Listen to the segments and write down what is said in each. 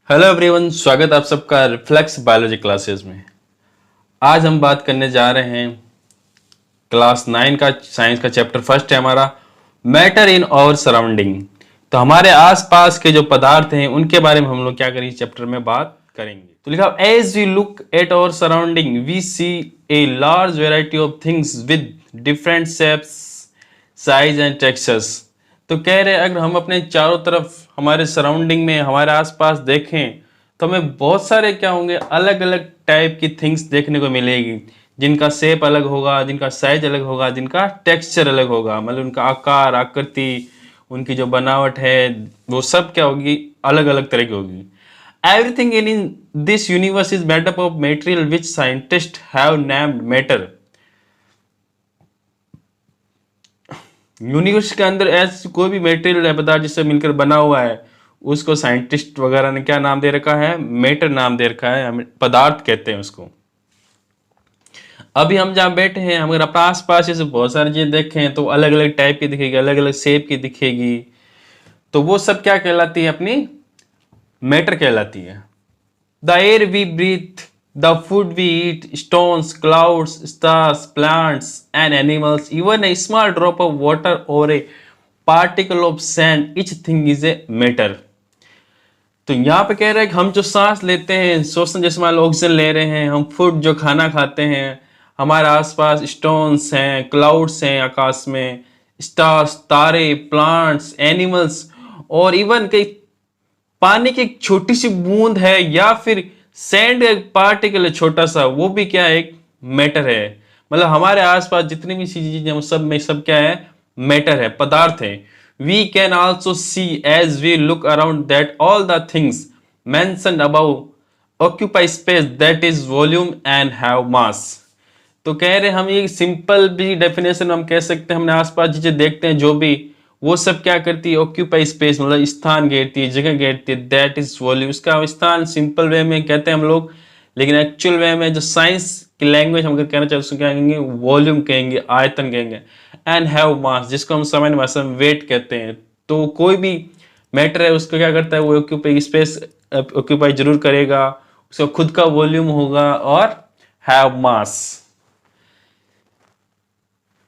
Hello everyone, स्वागत आप सबका रिफ्लेक्स बायोलॉजी क्लासेस में। आज हम बात करने जा रहे हैं क्लास 9 का साइंस का चैप्टर फर्स्ट है हमारा, मैटर इन आवर सराउंडिंग। तो हमारे आसपास के जो पदार्थ हैं उनके बारे में हम लोग क्या करेंगे, चैप्टर में बात करेंगे। तो लिखा, as we look at our surrounding we see a large variety of things with different shapes, size and textures. तो कह रहे अगर हम अपने चारों तरफ हमारे सराउंडिंग में हमारे आसपास देखें तो हमें बहुत सारे क्या होंगे, अलग अलग टाइप की थिंग्स देखने को मिलेगी, जिनका शेप अलग होगा, जिनका साइज अलग होगा, जिनका टेक्सचर अलग होगा, मतलब उनका आकार आकृति, उनकी जो बनावट है वो सब क्या होगी, अलग अलग तरह की होगी। Everything in this universe is made up of material which scientist have named matter. Universe के अंदर ऐसी कोई भी मटेरियल है, पदार्थ जिससे मिलकर बना हुआ है, उसको साइंटिस्ट वगैरह ने क्या नाम दे रखा है, मैटर नाम दे रखा है, हमें पदार्थ कहते हैं उसको। अभी हम जहाँ बैठे हैं, हम अगर अपने आस पास जैसे बहुत सारी चीजें देखें तो अलग अलग टाइप की दिखेगी, अलग अलग शेप की दिखेगी, तो वो सब क्या कहलाती है, अपनी मैटर कहलाती है। The air we breathe, the food we eat, stones, clouds, stars, plants, and animals, even a small drop of water or a particle of sand, each thing is a matter. तो यहाँ पे कह रहा है कि हम जो सांस लेते हैं, श्वसन जैसे मान लो ऑक्सीजन ले रहे हैं, हम फूड जो खाना खाते हैं, हमारे आसपास स्टोन्स हैं, क्लाउड्स हैं आकाश में, स्टार्स, तारे, प्लांट्स, एनिमल्स, और इवन कई पानी की एक छोटी सी बूंद है या फिर सैंड का एक पार्टिकल है छोटा सा, वो भी क्या है, एक मैटर है। मतलब हमारे आसपास जितनी भी चीजें हैं सब में सब क्या है, मैटर है, पदार्थ है। We can also see as we look around that all the things mentioned above occupy space that is volume and have mass. तो कह रहे हम ये सिंपल भी डेफिनेशन हम कह सकते हैं, हमने आसपास चीजें देखते हैं जो भी, वो सब क्या करती है, ऑक्यूपाई स्पेस, मतलब स्थान घेरती है, जगह घेरती है, दैट इज वॉल्यूम। इसका स्थान सिंपल वे में कहते हैं हम लोग, लेकिन एक्चुअल वे में जो साइंस की लैंग्वेज हम अगर कहना चाहते उसको क्या कहेंगे, वॉल्यूम कहेंगे, आयतन कहेंगे। एंड हैव मास, जिसको हम सामान्य भाषा में वेट कहते हैं। तो कोई भी मैटर है उसको क्या करता है, वो ऑक्यूपाई स्पेस ऑक्यूपाई जरूर करेगा, उसका खुद का वॉल्यूम होगा और have mass.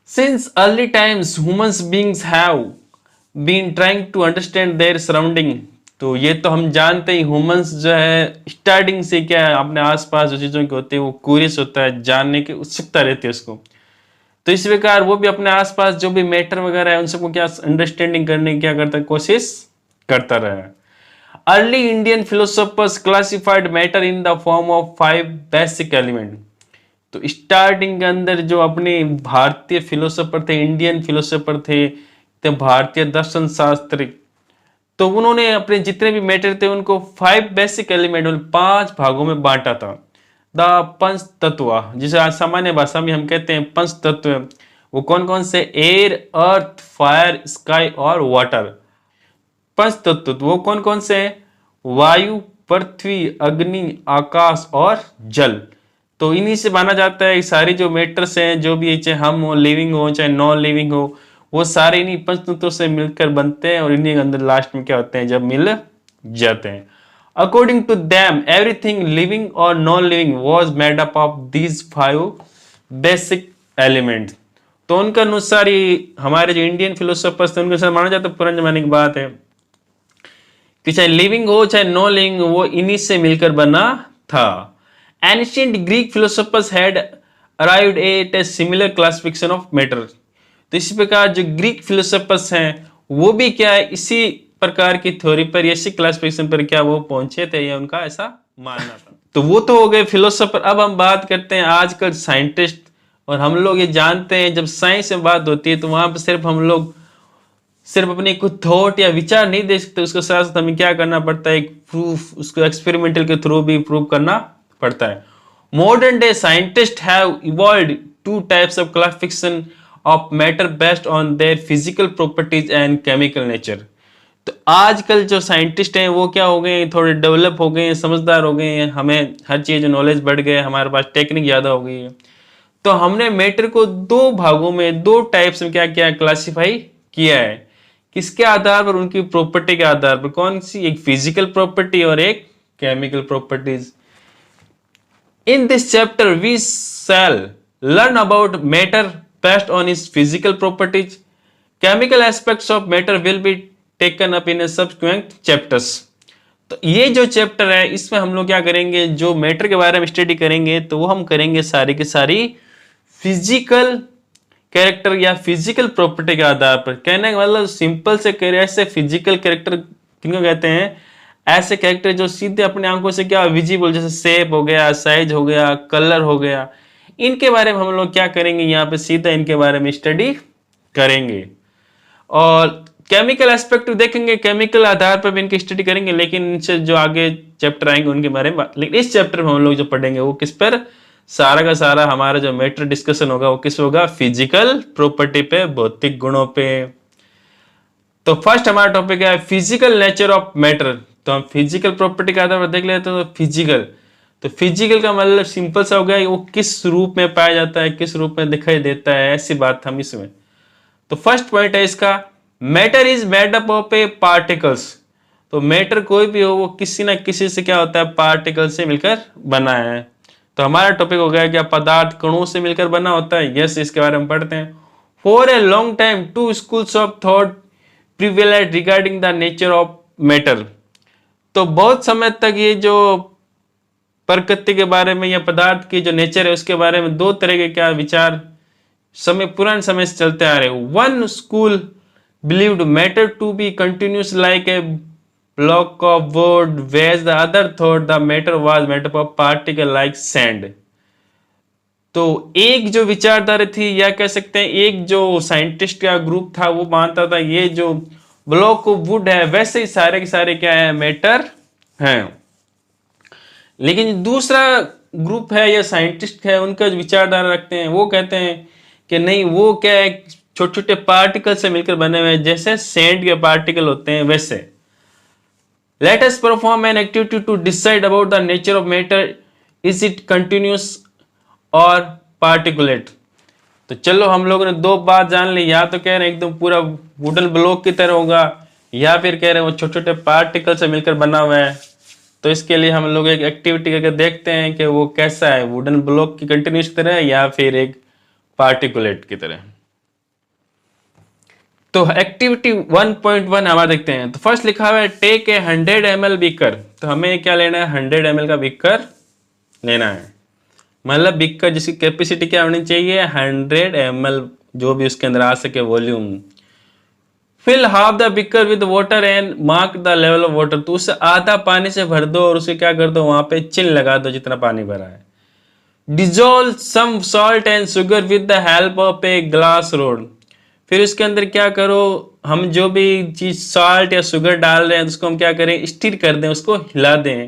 Since early times, human beings have been trying to understand their surrounding। तो ये तो हम जानते ही, ह्यूमंस जो है स्टार्टिंग से क्या है, अपने आसपास जो चीजों के होते हैं वो क्यूरियस होता है, जानने की उत्सुकता रहती है उसको। तो इस प्रकार वो भी अपने आसपास जो भी मैटर वगैरह है उन सबको क्या अंडरस्टैंडिंग करने की क्या करता है, कोशिश करता रहा है। Early Indian philosophers classified matter in the form of 5 basic element. तो स्टार्टिंग के अंदर जो अपने भारतीय फिलोसोफर थे, इंडियन फिलोसोफर थे, तो भारतीय दर्शन शास्त्री, तो उन्होंने अपने जितने भी मैटर थे उनको 5 बेसिक एलिमेंट, 5 भागों में बांटा था। द पंच तत्व, जिसे आज सामान्य भाषा में हम कहते हैं पंच तत्व, वो कौन कौन से, एयर, अर्थ, फायर, स्काई और वाटर। पंच तत्व वो कौन कौन से हैं, वायु, पृथ्वी, अग्नि, आकाश और जल। तो इन्हीं से माना जाता है सारी जो मैटर्स हैं, जो भी चाहे हम हो, लिविंग हो चाहे नॉन लिविंग हो, वो सारे इन्हीं पंचतत्वों से मिलकर बनते हैं और इन्हीं के अंदर लास्ट में क्या होते हैं, जब मिल जाते हैं। According to them everything living और non living was made up of these 5 basic element. तो उनके अनुसार ही हमारे जो इंडियन फिलोसोफर्स थे उनके अनुसार माना जाता है, पुराने जमाने की बात है, कि चाहे लिविंग हो चाहे नॉन लिविंग हो, वो इन्हीं से मिलकर बना था। Ancient Greek philosophers had arrived at a similar classification of matter। तो इसी प्रकार जो ग्रीक फिलोसोफर्स हैं वो भी क्या है, इसी प्रकार की थ्योरी पर, इसी क्लासिफिकेशन पर क्या वो पहुंचे थे, या उनका ऐसा मानना था। तो वो तो हो गए फिलोसोफर। अब हम बात करते हैं आजकल साइंटिस्ट। और हम लोग ये जानते हैं जब साइंस में बात होती है तो वहां पर सिर्फ हम लोग सिर्फ अपने कुछ थॉट या विचार नहीं दे सकते, उसके साथ साथ हमें क्या करना पड़ता है, एक प्रूफ, उसको एक्सपेरिमेंटल के थ्रू भी प्रूव करना पड़ता है। Modern day scientist have evolved 2 types of classification of matter based on their physical properties and chemical nature. तो आजकल जो साइंटिस्ट हैं वो क्या हो गए, थोड़े डेवलप हो गए हैं, समझदार हो गए हैं, हमें हर चीज नॉलेज बढ़ गए, हमारे पास टेक्निक ज्यादा हो गई है। तो हमने मैटर को 2 भागों में, 2 टाइप्स में क्या किया, क्लासिफाई किया है। किसके आधार पर, उनकी प्रॉपर्टी के आधार पर। कौन सी, एक फिजिकल प्रॉपर्टी और एक chemical properties. In this chapter, we shall learn about matter based on its physical properties. Chemical aspects of matter will be taken up in a subsequent chapters. तो ये जो चैप्टर है इसमें हम लोग क्या करेंगे, जो मैटर के बारे में स्टडी करेंगे तो वो हम करेंगे सारी की सारी फिजिकल कैरेक्टर या फिजिकल प्रॉपर्टी के आधार पर। कहने का मतलब सिंपल से कह रहे ऐसे फिजिकल कैरेक्टर किनको कहते हैं, ऐसे कैरेक्टर जो सीधे अपने आंखों से क्या विजिबल, जैसे शेप हो गया, साइज हो गया, कलर हो गया, इनके बारे में हम लोग क्या करेंगे, यहाँ पे सीधा इनके बारे में स्टडी करेंगे। और केमिकल एस्पेक्ट देखेंगे, केमिकल आधार पर भी इनकी स्टडी करेंगे, लेकिन इनसे जो आगे चैप्टर आएंगे उनके बारे में। लेकिन इस चैप्टर में हम लोग जो पढ़ेंगे वो किस पर, सारा का सारा हमारा जो मैटर डिस्कशन होगा वो किस होगा, फिजिकल प्रॉपर्टी पे, भौतिक गुणों पे। तो फर्स्ट हमारा टॉपिक है फिजिकल नेचर ऑफ मैटर। तो हम फिजिकल प्रॉपर्टी के आधार पर देख लेते हैं। तो फिजिकल का मतलब सिंपल सा हो गया, वो किस रूप में पाया जाता है, किस रूप में दिखाई देता है, ऐसी बात हम इसमें। तो फर्स्ट पॉइंट है इसका, matter is made up of A particles. तो मैटर कोई भी हो वो किसी ना किसी से क्या होता है, पार्टिकल से मिलकर बना है। तो हमारा टॉपिक हो गया क्या, पदार्थ कणों से मिलकर बना होता है। यस, इसके बारे में पढ़ते हैं। For a long time two schools of thought prevailed regarding the nature of matter. तो बहुत समय तक ये जो प्रकृति के बारे में या पदार्थ की जो नेचर है उसके बारे में दो तरह के क्या विचार पुराने समय से चलते आ रहे। One school believed matter to be continuous like a block of wood, whereas the other thought the matter was made up of particle like sand. तो एक जो विचारधारा थी या कह सकते हैं एक जो साइंटिस्ट का ग्रुप था वो मानता था ये जो ब्लॉक ऑफ वुड है वैसे ही सारे के सारे क्या है, मैटर हैं। लेकिन दूसरा ग्रुप है या साइंटिस्ट है उनका जो विचारधारा रखते हैं वो कहते हैं कि नहीं, वो क्या है, छोटे छोटे पार्टिकल से मिलकर बने हुए, जैसे सैंड के पार्टिकल होते हैं वैसे। Let us perform an activity to decide about the nature of matter, is it continuous और पार्टिकुलेट। तो चलो हम लोगों ने दो बात जान ली, या तो कह रहे हैं एकदम पूरा वुडन ब्लॉक की तरह होगा, या फिर कह रहे हैं वो छोटे छोटे पार्टिकल से मिलकर बना हुआ है। तो इसके लिए हम लोग एक एक्टिविटी करके देखते हैं कि वो कैसा है, वुडन ब्लॉक की कंटिन्यूस तरह या फिर एक पार्टिकुलेट की तरह। तो एक्टिविटी 1.1 हमारा देखते हैं। तो फर्स्ट लिखा हुआ है टेक ए 100 ml बीकर। तो हमें क्या लेना है, 100 ml का बीकर लेना है। मतलब बीकर जिसकी कैपेसिटी क्या होनी चाहिए, 100 ml, जो भी उसके अंदर आ सके volume. Fill half the beaker with water and mark the level of water. तो उसे आधा पानी से भर दो और उसे क्या कर दो, वहां पे चिन्ह लगा दो जितना पानी भरा है। Dissolve some salt and sugar with the help of a glass rod. फिर उसके अंदर क्या करो, हम जो भी चीज सॉल्ट या शुगर डाल रहे हैं उसको हम क्या करें, स्टिर कर दें, उसको हिला दें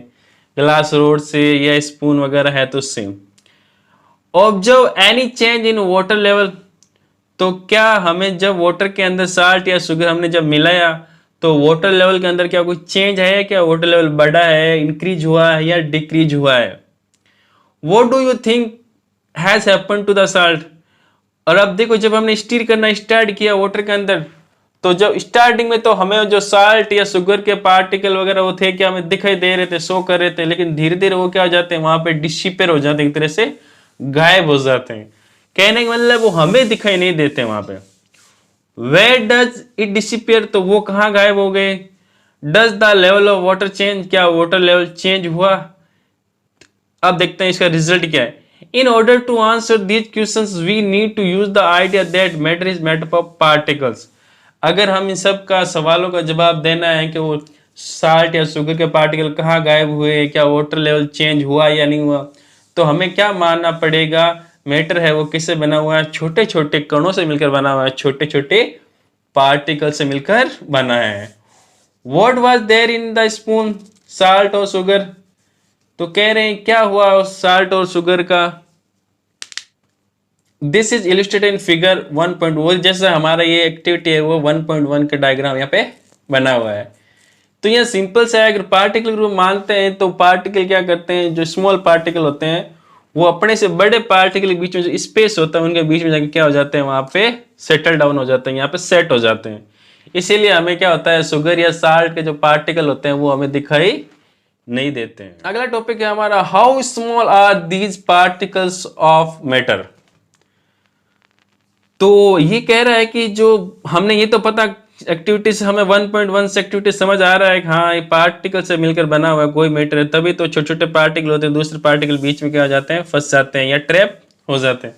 ग्लास रोड से या स्पून वगैरह है तो उससे। Observe any change in water level. तो क्या हमें जब वाटर के अंदर सॉल्ट या शुगर हमने जब मिलाया तो वाटर लेवल के अंदर क्या कोई चेंज है, क्या वाटर लेवल बढ़ा है, इंक्रीज हुआ है या डिक्रीज हुआ है। What do you think has happened to the salt. और अब देखो जब हमने स्टीर करना स्टार्ट किया वाटर के अंदर, तो जब स्टार्टिंग में तो हमें जो साल्ट या शुगर के पार्टिकल वगैरह वो थे क्या हमें दिखाई दे रहे थे, शो कर रहे थे, लेकिन धीरे धीरे वो क्या हो जाते हैं, वहां पे डिसिपेयर हो जाते हैं, एक तरह से गायब हो जाते हैं। कहने का मतलब वो हमें दिखाई नहीं देते वहां पे। वेयर डज इट डिसिपेयर, तो वो कहाँ गायब हो गए। Does the level of water change, क्या वाटर लेवल चेंज हुआ। अब देखते हैं इसका रिजल्ट क्या है। In order to answer these questions, we need to use the idea that matter is made up of particles. अगर हम इन सब का सवालों का जवाब देना है कि वो साल्ट या शुगर के पार्टिकल कहाँ गायब हुए, क्या वाटर लेवल चेंज हुआ या नहीं हुआ, तो हमें क्या मानना पड़ेगा, मैटर है वो किससे बना हुआ है, छोटे छोटे कणों से मिलकर बना हुआ है, छोटे छोटे पार्टिकल से मिलकर बना है। What was there in the spoon, salt और शुगर। तो कह रहे हैं क्या हुआ उस साल्ट और शुगर का। This is illustrated in figure 1.1। जैसा हमारा ये एक्टिविटी है वो 1.1 का डायग्राम यहाँ पे बना हुआ है। तो ये सिंपल सा है, अगर पार्टिकल ग्रुप मानते हैं तो पार्टिकल क्या करते हैं, जो स्मॉल पार्टिकल होते हैं वो अपने से बड़े पार्टिकल के बीच में जो स्पेस होता है उनके बीच में जाके क्या हो जाते हैं, वहां पे सेटल डाउन हो जाते हैं, यहाँ पे सेट हो जाते हैं। इसीलिए हमें क्या होता है, शुगर या साल्ट के जो पार्टिकल होते हैं वो हमें दिखाई नहीं देते हैं। अगला टॉपिक है हमारा, how small are these particles of matter. तो ये कह रहा है कि जो हमने ये तो पता एक्टिविटी से हमें 1.1 से एक्टिविटी समझ आ रहा है कि हाँ ये पार्टिकल से मिलकर बना हुआ है कोई मैटर है, तभी तो छोटे छोटे पार्टिकल होते हैं, दूसरे पार्टिकल बीच में क्या हो जाते हैं, फंस जाते हैं या ट्रैप हो जाते हैं।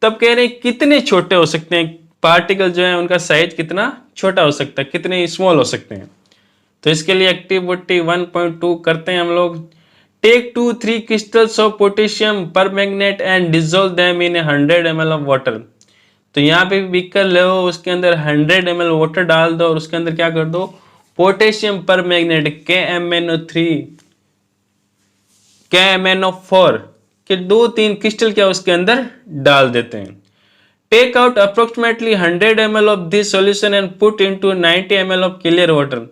तब कह रहे हैं कितने छोटे हो सकते हैं पार्टिकल, जो है उनका साइज कितना छोटा हो सकता है, कितने स्मॉल हो सकते हैं। तो इसके लिए एक्टिविटी 1.2 करते हैं हम लोग। टेक 2-3 क्रिस्टल्स ऑफ पोटेशियम पर magnet and dissolve them in 100 ml of water. तो यहाँ पे बीकर लो, उसके अंदर 100 ml वाटर डाल दो और उसके अंदर क्या कर दो, पोटेशियम पर मैग्नेट KMnO3 KMnO4 के 2-3 क्रिस्टल क्या उसके अंदर डाल देते हैं। Take out approximately 100 ml of this solution and put into 90 ml of clear water.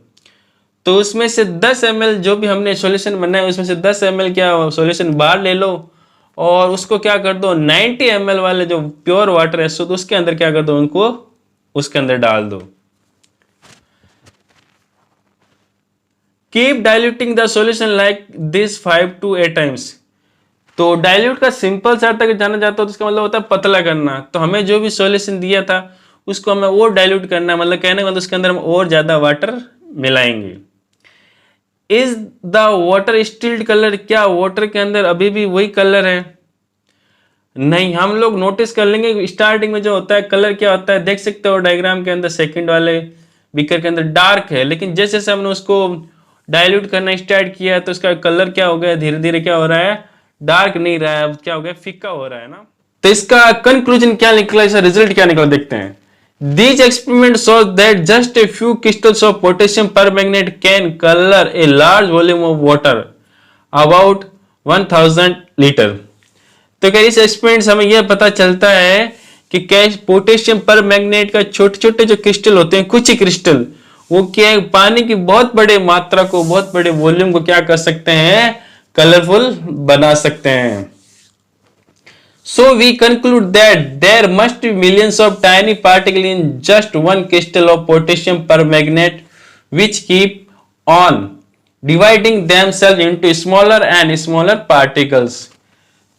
तो उसमें से 10 ml जो भी हमने सॉल्यूशन बनाया उसमें से 10 ml क्या सॉल्यूशन बाहर ले लो और उसको क्या कर दो, 90 ml वाले जो प्योर वाटर है शुद्ध उसके अंदर क्या कर दो, उनको उसके अंदर डाल दो। Keep diluting the solution like this 5 to 8 times। तो डाइल्यूट का सिंपल सा तक जाना जाता है तो उसका मतलब होता है पतला करना। तो हमें जो भी सॉल्यूशन दिया था उसको हमें और डाइल्यूट करना है, मतलब कहने का मतलब उसके अंदर हम और ज्यादा वाटर मिलाएंगे। Is the water stilled colour, क्या वाटर के अंदर अभी भी वही कलर है? नहीं, हम लोग नोटिस कर लेंगे स्टार्टिंग में जो होता है कलर क्या होता है, देख सकते हो डायग्राम के अंदर सेकंड वाले बीकर के अंदर डार्क है, लेकिन जैसे जैसे हमने उसको डाइल्यूट करना स्टार्ट किया तो उसका कलर क्या हो गया, धीरे धीरे क्या हो रहा है, डार्क नहीं रहा है, क्या हो गया, फीका हो रहा है ना। तो इसका कंक्लूजन क्या निकला, इसका रिजल्ट क्या निकला देखते हैं। These experiments show that just a few crystals of potassium permanganate can color a large volume of water, about 1000 litre. तो क्या इस एक्सपेरिमेंट से हमें यह पता चलता है कि कैसे पोटेशियम परमैंगनेट का छोटे छोटे जो क्रिस्टल होते हैं, कुछ ही क्रिस्टल, वो क्या है पानी की बहुत बड़े मात्रा को, बहुत बड़े वॉल्यूम को क्या कर सकते हैं, कलरफुल बना सकते हैं। So we conclude that there must be millions of tiny particles in just one crystal of potassium permanganate, which keep on dividing themselves into smaller and smaller particles।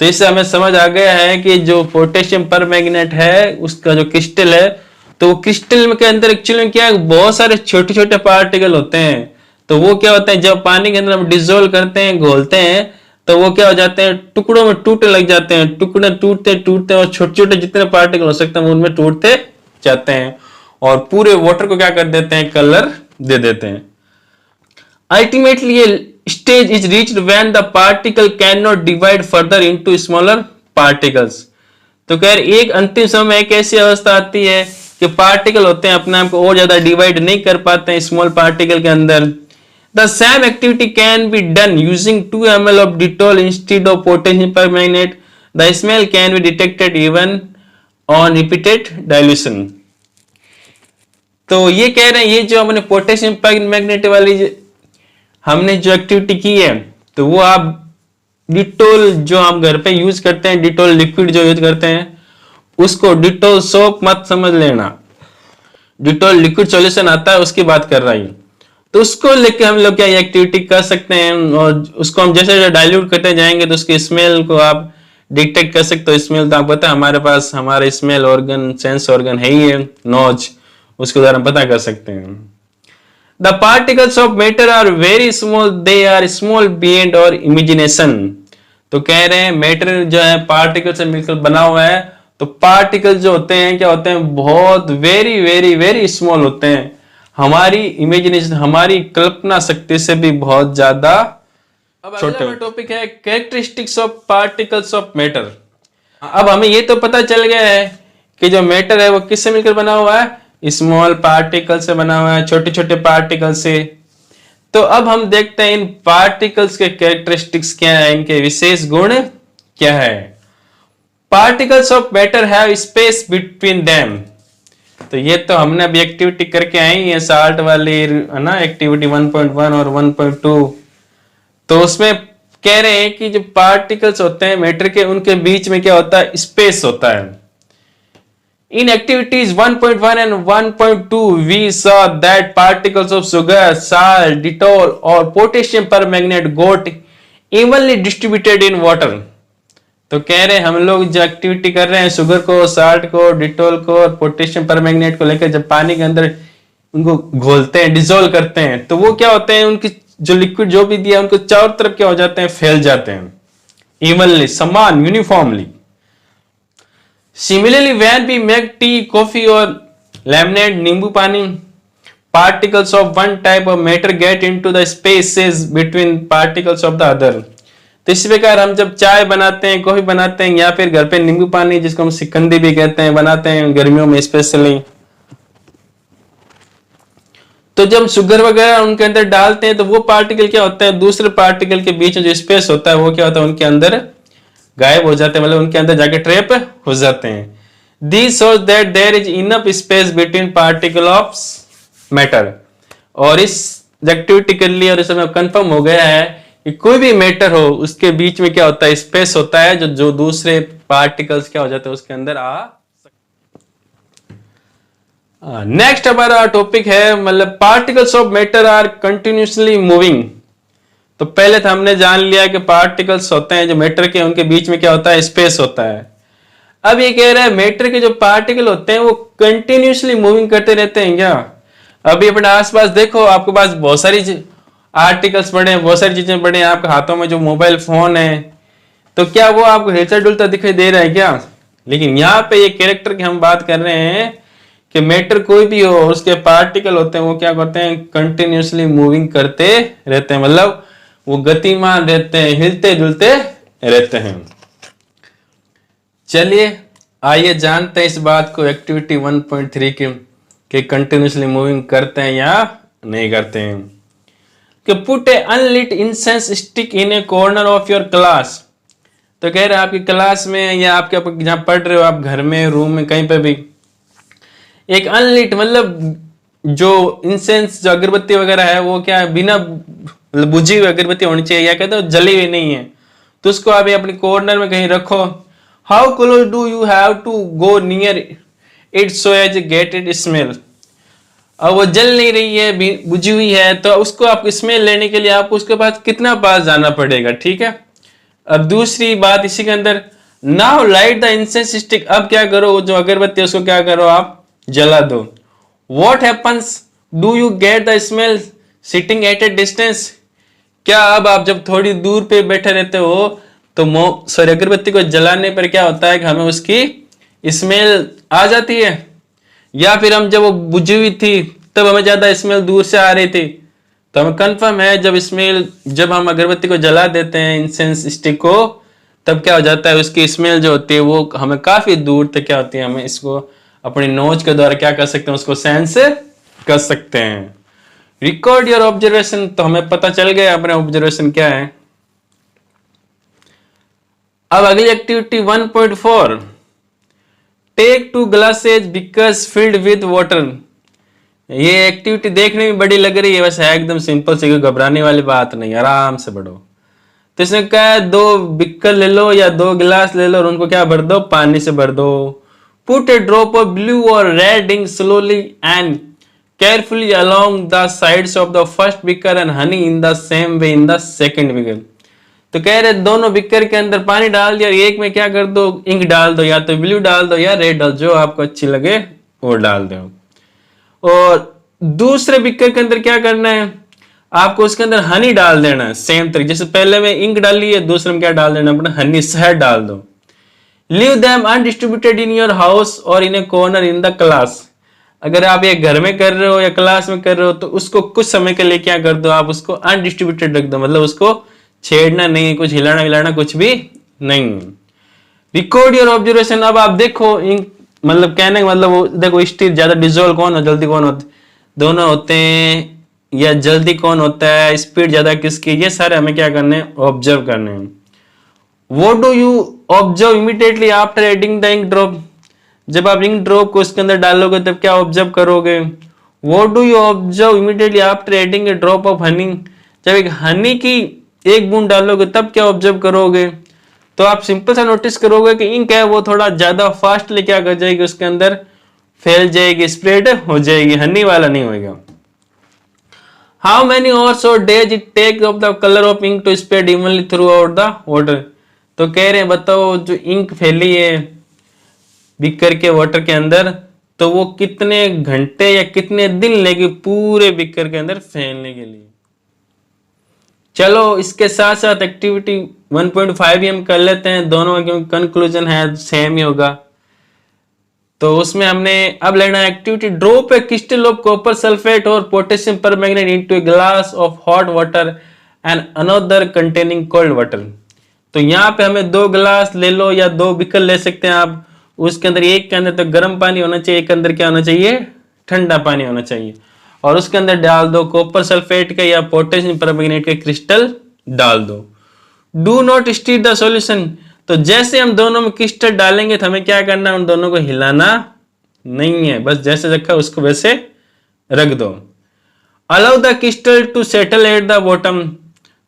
तो इससे हमें समझ आ गया है कि जो पोटेशियम परमैंगनेट है उसका जो क्रिस्टल है, तो क्रिस्टल के अंदर एक्चुअली क्या है, बहुत सारे छोटे छोटे पार्टिकल होते हैं। तो वो क्या होते हैं, जब पानी के अंदर हम डिसोल्व करते हैं, घोलते हैं, तो वो क्या हो जाते हैं, टुकड़ों में टूटने लग जाते हैं, टुकड़े टूटते टूटते और छोटे छोटे जितने पार्टिकल हो सकते हैं उनमें टूटते जाते हैं और पूरे वाटर को क्या कर देते हैं, कलर दे देते हैं। अल्टीमेटली ये stage is reached when the particle can not divide further into smaller particles. तो कह रहे एक अंतिम समय एक ऐसी अवस्था आती है कि पार्टिकल होते हैं अपने आप को और ज्यादा डिवाइड नहीं कर पाते हैं स्मॉल पार्टिकल के अंदर। The same activity can be done using 2 ml of Dettol instead of potassium permanganate. The smell can be detected even on repeated dilution। तो ये कह रहे हैं ये जो हमने पोटेशियम परमैंगनेट वाली हमने जो एक्टिविटी की है, तो वो आप डिटोल जो हम घर पे यूज करते हैं, डिटोल लिक्विड जो यूज करते हैं, उसको डिटोल सोप मत समझ लेना, डिटोल लिक्विड सॉल्यूशन आता है उसकी बात कर रहा है। तो उसको लेके हम लोग क्या एक्टिविटी कर सकते हैं और उसको हम जैसे डाइल्यूट करते जाएंगे तो उसकी स्मेल को आप डिटेक्ट कर सकते हो। स्मेल तो आपको पता है हमारे पास हमारा स्मेल ऑर्गन, सेंस ऑर्गन है ही है, नोज, उसके द्वारा हम पता कर सकते हैं। The particles of matter are very small, they are small beyond our imagination. तो कह रहे हैं मैटर जो है पार्टिकल से मिलकर बना हुआ है, तो पार्टिकल जो होते हैं क्या होते हैं, बहुत वेरी वेरी वेरी स्मॉल होते हैं, हमारी इमेजिनेशन, हमारी कल्पना शक्ति से भी बहुत ज्यादा छोटे। टॉपिक है characteristics of particles of matter. अब हमें ये तो पता चल गया है कि जो मैटर है वो किससे मिलकर बना हुआ है, स्मॉल पार्टिकल से बना हुआ है, छोटे छोटे पार्टिकल से। तो अब हम देखते हैं इन पार्टिकल्स के कैरेक्टरिस्टिक्स क्या है, इनके विशेष गुण क्या है। Particles of matter have space between them. तो ये तो हमने अभी एक्टिविटी करके आई है साल्ट वाली है ना, एक्टिविटी 1.1 और 1.2। तो उसमें कह रहे हैं कि जो पार्टिकल्स होते हैं मैटर के, उनके बीच में क्या होता है, स्पेस होता है। In activities 1.1 and 1.2, we saw that particles of sugar, salt, Dettol or potassium permanganate got evenly distributed in water. तो कह रहे हैं हम लोग जो एक्टिविटी कर रहे हैं शुगर को, साल्ट को, डिटोल को और पोटेशियम परमैंगनेट को लेकर जब पानी के अंदर उनको घोलते हैं, डिसॉल्व करते हैं, तो वो क्या होते हैं, उनकी जो लिक्विड जो भी दिया उनको चारों तरफ क्या हो जाते हैं, फैल जाते हैं इवनली, समान, uniformly. Similarly when we make tea, coffee or lemonade, नींबू पानी, particles of one type of matter get into the spaces between particles of the other. तो इसी प्रकार हम जब चाय बनाते हैं, कॉफी बनाते हैं या फिर घर पे नींबू पानी जिसको हम सिकंदी भी कहते हैं बनाते हैं गर्मियों में स्पेशली, तो जब शुगर वगैरह उनके अंदर डालते हैं तो वो पार्टिकल क्या होता है, दूसरे पार्टिकल के बीच में जो स्पेस होता है वो क्या होता है, उनके अंदर गायब हो जाते हैं, मतलब उनके अंदर जाके ट्रैप हो जाते हैं. This shows that there is enough space between particle of matter. और इस एक्टिविटी कर ली और इसमें कंफर्म हो गया है कि कोई भी मैटर हो उसके बीच में क्या होता है, स्पेस होता है जो दूसरे पार्टिकल्स क्या हो जाते हैं उसके अंदर आ. नेक्स्ट हमारा टॉपिक है मतलब particles of matter are continuously moving. तो पहले तो हमने जान लिया कि पार्टिकल्स होते हैं जो मैटर के, उनके बीच में क्या होता है, स्पेस होता है. अब ये कह रहा है मैटर के जो पार्टिकल होते हैं वो कंटिन्यूसली मूविंग करते रहते हैं क्या. अभी अपने आसपास देखो, आपके पास बहुत सारी आर्टिकल्स पड़े हैं, बहुत सारी चीजें पड़े हैं, आपके हाथों में जो मोबाइल फोन है, तो क्या वो आपको हिलता डुलता दिखाई दे रहा है क्या. लेकिन यहाँ पे ये कैरेक्टर की हम बात कर रहे हैं कि मैटर कोई भी हो उसके पार्टिकल होते हैं वो क्या करते हैं, कंटिन्यूसली मूविंग करते रहते हैं, मतलब वो गतिमान रहते हैं, हिलते डुलते रहते हैं. चलिए आइए जानते हैं इस बात को एक्टिविटी 1.3 के कंटिन्यूसली मूविंग करते हैं या नहीं करते हैं. कि put A unlit incense stick in A corner of your class. तो कह रहे हैं आपकी क्लास में या आपके जहां पढ़ रहे हो आप, घर में, रूम में, कहीं पे भी एक अनलिट मतलब जो इंसेंस जो अगरबत्ती वगैरह है वो क्या है, बिना बुझी हुई अगरबत्ती होनी चाहिए, या कहते हो जली हुई नहीं है, तो उसको आप अपने कॉर्नर में कहीं रखो. How close do you have to go near it so as get it smell. अब वो जल नहीं रही है, बुझी हुई है, तो उसको आप स्मेल लेने के लिए आपको उसके पास कितना पास जाना पड़ेगा. ठीक है. अब दूसरी बात इसी के अंदर, now light the incense stick. अब क्या करो, जो अगरबत्ती है उसको क्या करो, आप जला दो. What happens, do you get the smell sitting at A distance. क्या अब आप जब थोड़ी दूर पे बैठे रहते हो तो अगरबत्ती को जलाने पर क्या होता है कि हमें उसकी स्मेल आ जाती है, या फिर हम जब वो बुझी हुई थी तब हमें ज्यादा स्मेल दूर से आ रही थी. तो हमें कंफर्म है जब हम अगरबत्ती को जला देते हैं इंसेंस स्टिक को, तब क्या हो जाता है, उसकी स्मेल जो होती है वो हमें काफी दूर तक क्या होती है, हमें इसको अपनी नोज के द्वारा क्या कर सकते हैं, उसको सेंस कर सकते हैं. Record your observation. तो हमें पता चल गया अपने ऑब्जर्वेशन क्या है. अब अगली activity 1.4, take 2 glasses beakers filled with water. ये एक्टिविटी देखने में बड़ी लग रही है, वैसे है एकदम सिंपल सी, घबराने वाली बात नहीं, आराम से बढ़ो. तो इसने कहा है 2 बिकर ले लो या 2 गिलास ले लो और उनको क्या भर दो, पानी से भर दो. Put a drop of blue और red ink slowly and carefully along the sides of the first beaker and honey in the same way in the second beaker. तो कह रहे दोनों बिकर के अंदर पानी डाल दिया और एक में क्या कर दो, इंक डाल दो, या तो ब्लू डाल दो या रेड डाल, जो आपको अच्छी लगे वो डाल दो. और दूसरे बिकर के अंदर क्या करना है, आपको उसके अंदर हनी डाल देना है. सेम तरीके जैसे पहले में इंक डाली है, दूसरे में क्या डाल देना, अपना हनी शहद डाल दो. Leave them undistributed in your house और इन ए कॉर्नर इन द क्लास. अगर आप ये घर में कर रहे हो या क्लास में कर रहे हो तो उसको कुछ समय के लिए क्या कर दो, आप उसको अनडिस्ट्रीब्यूटेड रख दो, मतलब उसको छेड़ना नहीं, कुछ हिलाना हिलाना कुछ भी नहीं. Record your observation. अब आप देखो, मतलब कहने का मतलब वो देखो, स्टील ज्यादा डिजोल्व कौन हो, जल्दी कौन होते, दोनों होते हैं, या जल्दी कौन होता है, स्पीड ज्यादा किसकी, ये सारे हमें क्या करने हैं, ऑब्जर्व करने हैं. What do you observe immediately after adding the ink drop. जब आप इंक ड्रॉप को उसके अंदर डालोगे तब क्या ऑब्जर्व करोगे. What do you observe immediately after adding A drop of honey. जब एक हनी की एक बूंद डालोगे तब क्या ऑब्जर्व करोगे. तो आप सिंपल सा नोटिस करोगे कि इंक है वो थोड़ा ज्यादा फास्टली क्या कर जाएगी, उसके अंदर फैल जाएगी, स्प्रेड हो जाएगी, हनी वाला नहीं होगा। How many hours or days it take off the colour of ink to spread evenly throughout the water. तो कह रहे हैं बताओ जो इंक फैली है बीकर के वाटर के अंदर, तो वो कितने घंटे या कितने दिन लेगी पूरे बीकर के अंदर फैलने के लिए। चलो इसके साथ साथ एक्टिविटी 1.5 भी हम कर लेते हैं दोनों, क्योंकि कंक्लूजन है सेम ही होगा। तो उसमें हमने अब लेना है activity, drop a crystal of copper sulphate और potassium permanganate into a glass of hot water and another containing cold water. तो यहाँ पे हमें 2 गिलास ले लो या 2 बीकर ले सकते हैं आप, उसके अंदर एक के अंदर तो गर्म पानी होना चाहिए, एक अंदर क्या होना चाहिए, ठंडा पानी होना चाहिए, और उसके अंदर डाल दो कॉपर सल्फेट का या पोटेशियम परमैंगनेट का क्रिस्टल डाल दो। Do not stir the solution. तो जैसे हम दोनों में क्रिस्टल डालेंगे तो हमें क्या करना है, उन दोनों को हिलाना नहीं है, बस जैसे रखा उसको वैसे रख दो। Allow the crystal to settle at the bottom.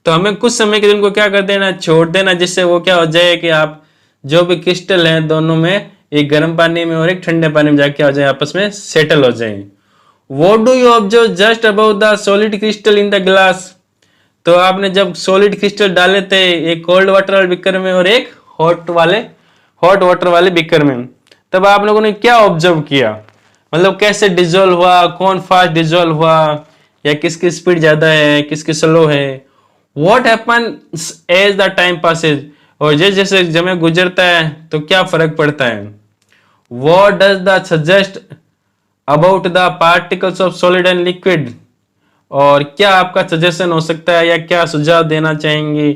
तो हमें कुछ समय के लिए उनको क्या कर देना, छोड़ देना, जिससे वो क्या हो जाए कि आप जो भी क्रिस्टल हैं दोनों में, एक गर्म पानी में और एक ठंडे पानी में जाके आ जाए, आपस में सेटल हो जाए। What do you observe just above the solid crystal in the glass? तो आपने जब सॉलिड क्रिस्टल डाले थे एक कोल्ड वाटर वाले बीकर में और एक हॉट वाटर वाले बीकर में, तब आप लोगों ने क्या ऑब्जर्व किया, मतलब कैसे डिजोल्व हुआ, कौन फास्ट डिजोल्व हुआ, या किसकी स्पीड ज्यादा है किसकी स्लो है। What happens as the time passes? और जैसे जैसे समय गुजरता है तो क्या फर्क पड़ता है। What does the suggest about the particles of solid and liquid. और क्या आपका सजेशन हो सकता है या क्या सुझाव देना चाहेंगे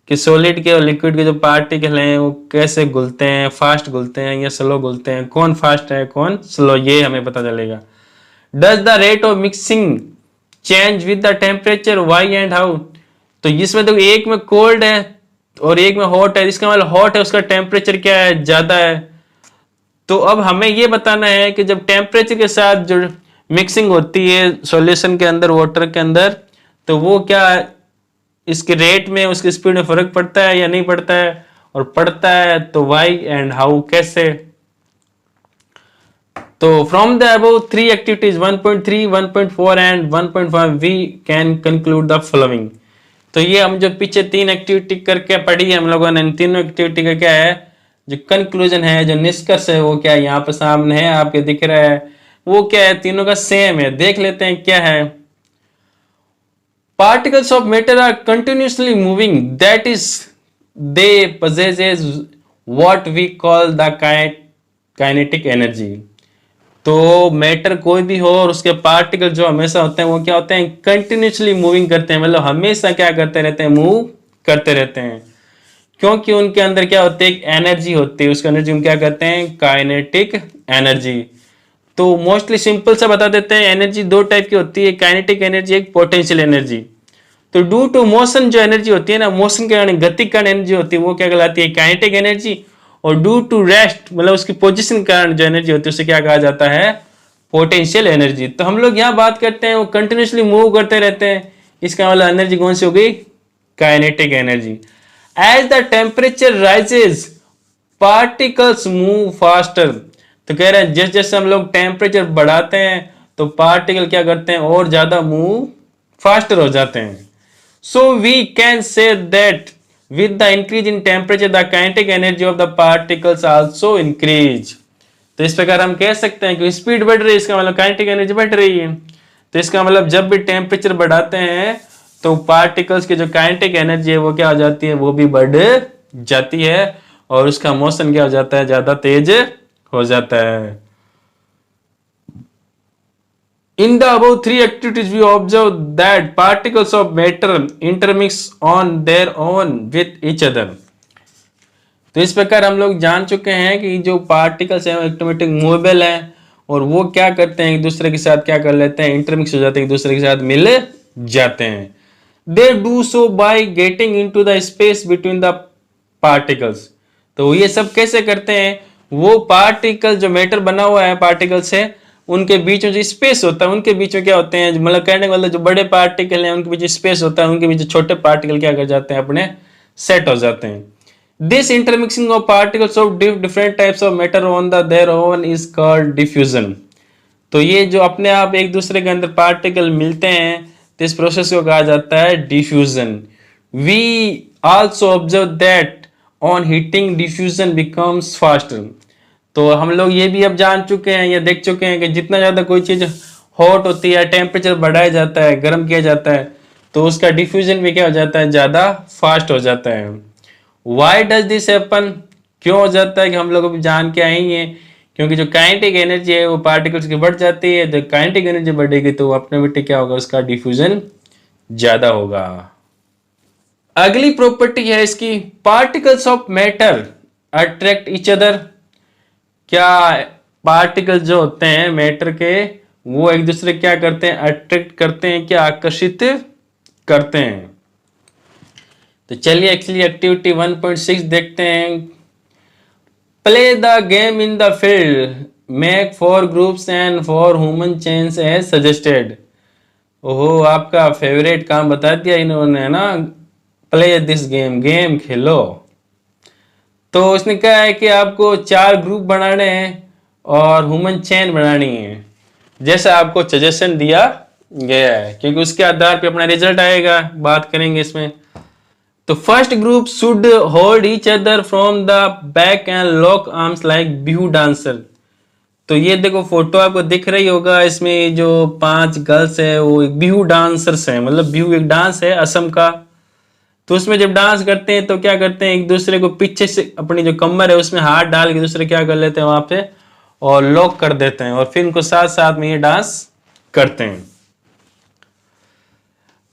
कि सॉलिड के और लिक्विड के जो पार्टिकल हैं वो कैसे घुलते हैं, फास्ट घुलते हैं या स्लो घुलते हैं, कौन फास्ट है कौन स्लो, ये हमें पता चलेगा। Does the rate of mixing change with the temperature, why and how. तो इसमें देखो एक में कोल्ड है और एक में हॉट है, इसका मतलब हॉट है उसका टेम्परेचर क्या है, ज्यादा है। तो अब हमें ये बताना है कि जब टेम्परेचर के साथ जो मिक्सिंग होती है सॉल्यूशन के अंदर वाटर के अंदर, तो वो क्या इसके रेट में उसकी स्पीड में फर्क पड़ता है या नहीं पड़ता है, और पड़ता है तो व्हाई एंड हाउ, कैसे। तो from the above 3 activities 1.3, 1.4 and 1.5 we can conclude the following. तो ये हम जो पीछे 3 एक्टिविटी करके पढ़ी है हम लोगों ने, इन तीनों एक्टिविटी का क्या है जो कंक्लूजन है, जो निष्कर्ष है, वो क्या है यहाँ पे सामने है, आपके दिख रहा है, वो क्या है, तीनों का सेम है। देख लेते हैं क्या है। Particles of matter are continuously moving, that is they possesses what we call the kinetic energy. तो मैटर कोई भी हो और उसके पार्टिकल जो हमेशा होते हैं वो क्या होते हैं, कंटिन्यूसली मूविंग करते हैं, मतलब हमेशा क्या करते रहते हैं, मूव करते रहते हैं, क्योंकि उनके अंदर क्या होती है, एक एनर्जी होती है, उसका एनर्जी हम क्या कहते हैं, काइनेटिक एनर्जी। तो मोस्टली सिंपल सा बता देते हैं, एनर्जी 2 टाइप की होती है, काइनेटिक एनर्जी, एक पोटेंशियल एनर्जी। तो ड्यू टू मोशन जो एनर्जी होती है ना, मोशन के कारण गति के कारण एनर्जी होती है, वो क्या कहलाती है, काइनेटिक एनर्जी। और ड्यू टू रेस्ट मतलब उसकी पोजीशन के कारण जो एनर्जी होती है उसे क्या कहा जाता है, पोटेंशियल एनर्जी। तो हम लोग यहाँ बात करते हैं वो कंटिन्यूसली मूव करते रहते हैं, इसका मतलब एनर्जी कौन सी हो गई, kinetic energy. As the temperature rises, particles move faster। तो कह रहे हैं जैसे जैसे हम लोग टेम्परेचर बढ़ाते हैं तो पार्टिकल क्या करते हैं, और ज्यादा मूव फास्टर हो जाते हैं। So we can say that with the increase in temperature, the kinetic energy of the particles also increase। तो इस प्रकार हम कह सकते हैं कि स्पीड बढ़ रही है, इसका मतलब काइनेटिक एनर्जी बढ़ रही है। तो इसका मतलब जब भी टेम्परेचर बढ़ाते हैं तो पार्टिकल्स की जो काइनेटिक एनर्जी है वो क्या हो जाती है, वो भी बढ़ जाती है, और उसका मोशन क्या हो जाता है, ज्यादा तेज हो जाता है। In the above 3 activities we observe that particles of matter intermix on their own with each other. तो इस प्रकार हम लोग जान चुके हैं कि जो पार्टिकल्स हैं ऑटोमेटिक मूवेबल हैं, और वो क्या करते हैं, एक दूसरे के साथ क्या कर लेते हैं, इंटरमिक्स हो जाते हैं, एक दूसरे के साथ मिल जाते हैं। They do so by getting into the space between the particles। तो ये सब कैसे करते हैं, वो पार्टिकल जो मैटर बना हुआ है पार्टिकल से, उनके बीच में जो स्पेस होता है उनके बीच में क्या होते हैं, मतलब कहने का मतलब जो बड़े पार्टिकल हैं उनके बीच स्पेस होता है, उनके बीच छोटे पार्टिकल क्या कर जाते हैं, अपने सेट हो जाते हैं। This intermixing of particles of different types of matter on the their own is called diffusion. तो ये जो अपने आप एक दूसरे के अंदर पार्टिकल मिलते हैं, तो इस प्रोसेस को कहा जाता है diffusion. We also observe that on heating diffusion becomes faster. तो हम लोग ये भी अब जान चुके हैं या देख चुके हैं कि जितना ज्यादा कोई चीज हॉट होती है, टेम्परेचर बढ़ाया जाता है, गर्म किया जाता है, तो उसका डिफ्यूजन भी क्या हो जाता है, ज्यादा फास्ट हो जाता है। वाई डज दिस हैपन, क्यों हो जाता है कि हम लोग अभी जान के आए हैं, क्योंकि जो काइनेटिक एनर्जी है वो पार्टिकल्स की बढ़ जाती है, तो काइनेटिक एनर्जी बढ़ेगी तो अपने बेटे क्या होगा, उसका डिफ्यूजन ज्यादा होगा। अगली प्रॉपर्टी है इसकी, particles of matter attract each other. क्या पार्टिकल जो होते हैं मैटर के, वो एक दूसरे क्या करते हैं, अट्रैक्ट करते हैं, क्या आकर्षित करते हैं। तो चलिए एक्चुअली एक्टिविटी 1.6 देखते हैं। Play the game in the field, make 4 groups and 4 human chains as suggested. ओहो, आपका फेवरेट काम बता दिया इन्होंने ना, प्ले दिस गेम, गेम खेलो। तो उसने कहा है कि आपको 4 ग्रुप बनाने हैं और ह्यूमन चेन बनानी है, जैसा आपको सजेशन दिया गया है, क्योंकि उसके आधार पे अपना रिजल्ट आएगा, बात करेंगे इसमें। तो first group should hold each other from the back and lock arms like Bihu dancer. तो ये देखो फोटो आपको दिख रही होगा, इसमें जो 5 गर्ल्स है वो एक बिहू डांसर्स है, मतलब बिहू एक डांस है असम का। तो उसमें जब डांस करते हैं तो क्या करते हैं, एक दूसरे को पीछे से अपनी जो कमर है उसमें हाथ डाल के दूसरे क्या कर लेते हैं वहां पे, और लॉक कर देते हैं, और फिर इनको साथ साथ में ये डांस करते हैं।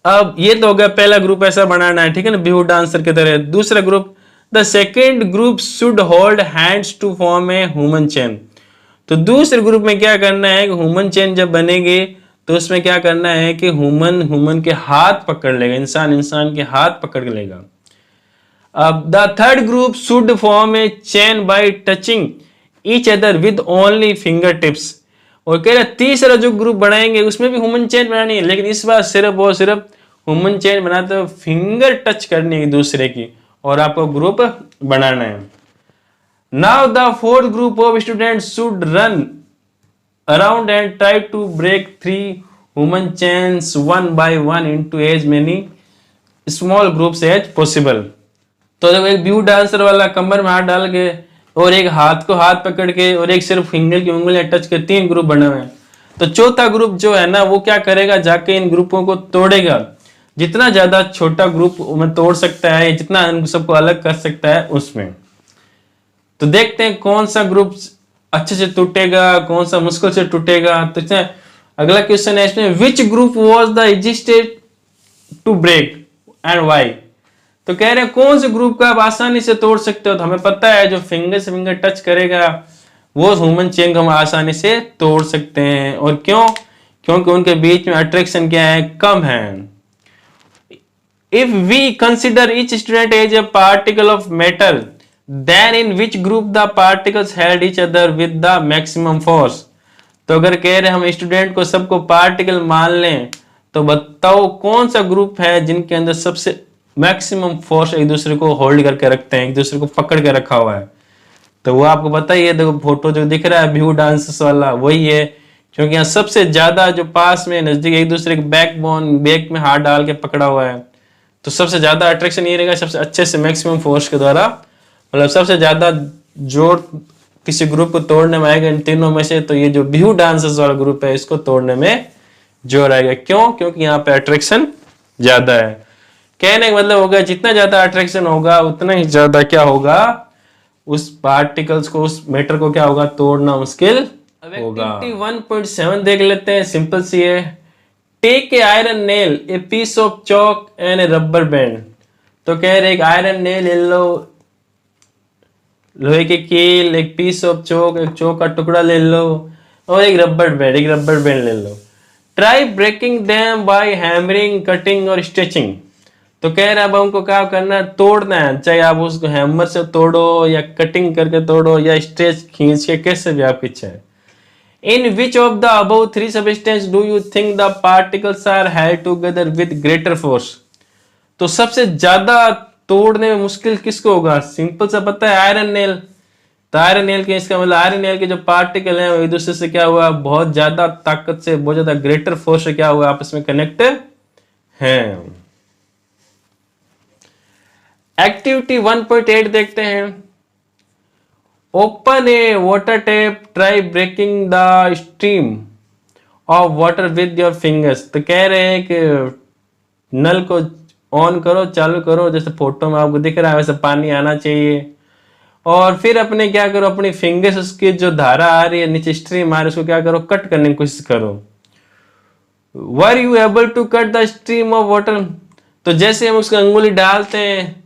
अब ये तो हो गया पहला ग्रुप, ऐसा बनाना है, ठीक है ना, बिहू डांसर की तरह। दूसरा group, the second group should hold hands to form a human chain. तो दूसरे ग्रुप में क्या करना है कि ह्यूमन चेन जब बनेगी तो उसमें क्या करना है कि ह्यूमन के हाथ पकड़ लेगा, इंसान के हाथ पकड़ लेगा। अब the third group should form A chain by touching each other with only finger tips. और कह रहे तीसरा जो ग्रुप बनाएंगे उसमें भी ह्यूमन चेन बनानी है, लेकिन इस बार सिर्फ और सिर्फ ह्यूमन चेन बनाते हो, फिंगर टच करनी है दूसरे की, और आपको ग्रुप बनाना है। Now the fourth group of students should run around and try to break 3 human chains one by one into as many small groups as possible। तो जब एक ब्यू डांसर वाला कमर में हाथ डाल के और एक हाथ को हाथ पकड़ के और एक सिर्फ फिंगर की उंगलियां टच के 3 ग्रुप बने हुए हैं, तो चौथा ग्रुप जो है ना वो क्या करेगा, जाके इन ग्रुपों को तोड़ेगा। जितना ज्यादा छोटा ग्रुप में तोड़ सकता है, जितना इन सबको अलग कर सकता है उसमें। तो देखते हैं कौन सा ग्रुप अच्छे से टूटेगा, कौन सा मुश्किल से टूटेगा। तो अगला क्वेश्चन है इसमें, which group was the easiest to break and why. तो कह रहे हैं कौन से ग्रुप का आप आसानी से तोड़ सकते हो, तो हमें पता है जो फिंगर से फिंगर टच करेगा वो ह्यूमन चेन को हम आसानी से तोड़ सकते हैं। और क्यों, क्योंकि उनके बीच में अट्रैक्शन क्या है, कम है। If we consider each student as a particle of matter, then in which group the particles held each other with the maximum force। तो अगर कह रहे हम स्टूडेंट को सबको पार्टिकल मान लें, तो बताओ कौन सा ग्रुप है जिनके अंदर सबसे मैक्सिमम फोर्स एक दूसरे को होल्ड करके रखते हैं, एक दूसरे को पकड़ के रखा हुआ है। तो वो आपको पता ही है, देखो फोटो जो दिख रहा है ब्यू डांसर्स वाला वही है, क्योंकि यहाँ सबसे ज्यादा जो पास में नजदीक एक दूसरे के बैक में हाथ डाल के पकड़ा हुआ है, तो सबसे ज्यादा अट्रैक्शन ये रहेगा, सबसे अच्छे से मैक्सिमम फोर्स के द्वारा, मतलब सबसे ज्यादा जोर किसी ग्रुप को तोड़ने में आएगा इन तीनों में से, तो ये जो बिहू डांसर्स वाला ग्रुप है इसको तोड़ने में जोर आएगा। क्यों, क्योंकि यहाँ पे अट्रैक्शन ज्यादा है। कहने का मतलब होगा जितना ज्यादा अट्रैक्शन होगा उतना ही ज्यादा क्या होगा, उस पार्टिकल्स को, उस मैटर को क्या होगा, तोड़ना मुश्किल होगा। 1.7 देख लेते हैं, सिंपल सी है। Take a iron nail, a piece of chalk and a rubber band. तो कह रहे एक आयरन नेल ले लो, लोहे के कील, एक पीस ऑफ चौक, एक चौक का टुकड़ा ले लो, और एक रबर बैंड ले लो। Try breaking them by hammering, cutting और स्ट्रेचिंग। तो कह रहे अब हमको क्या करना है, तोड़ना है, चाहे आप उसको हैमर से तोड़ो या कटिंग करके तोड़ो या स्ट्रेच खींच के, कैसे भी आपकी इच्छा है। In which of the above 3 substance do you think the particles are held together with greater force. तो सबसे ज्यादा तोड़ने में मुश्किल किसको होगा? सिंपल सा पता है, आयरन नेल। तो आयरन नेल के, इसका मतलब आयरन नेल के जो पार्टिकल हैं वो एक दूसरे से क्या हुआ, बहुत ज्यादा ताकत से, बहुत ज्यादा ग्रेटर फोर्स से क्या हुआ, आपस में कनेक्ट हैं। एक्टिविटी 1.8 देखते हैं। Open a water tap, try breaking the stream of water with your fingers. तो कह रहे हैं कि नल को ऑन करो, चालू करो, जैसे फोटो में आपको दिख रहा है वैसे पानी आना चाहिए, और फिर अपने क्या करो, अपनी फिंगर्स, उसकी जो धारा आ रही है नीचे स्ट्रीम आ रही है, उसको क्या करो, कट करने की कोशिश करो। Were you able to cut the stream of water. तो जैसे हम उसको अंगुली डालते हैं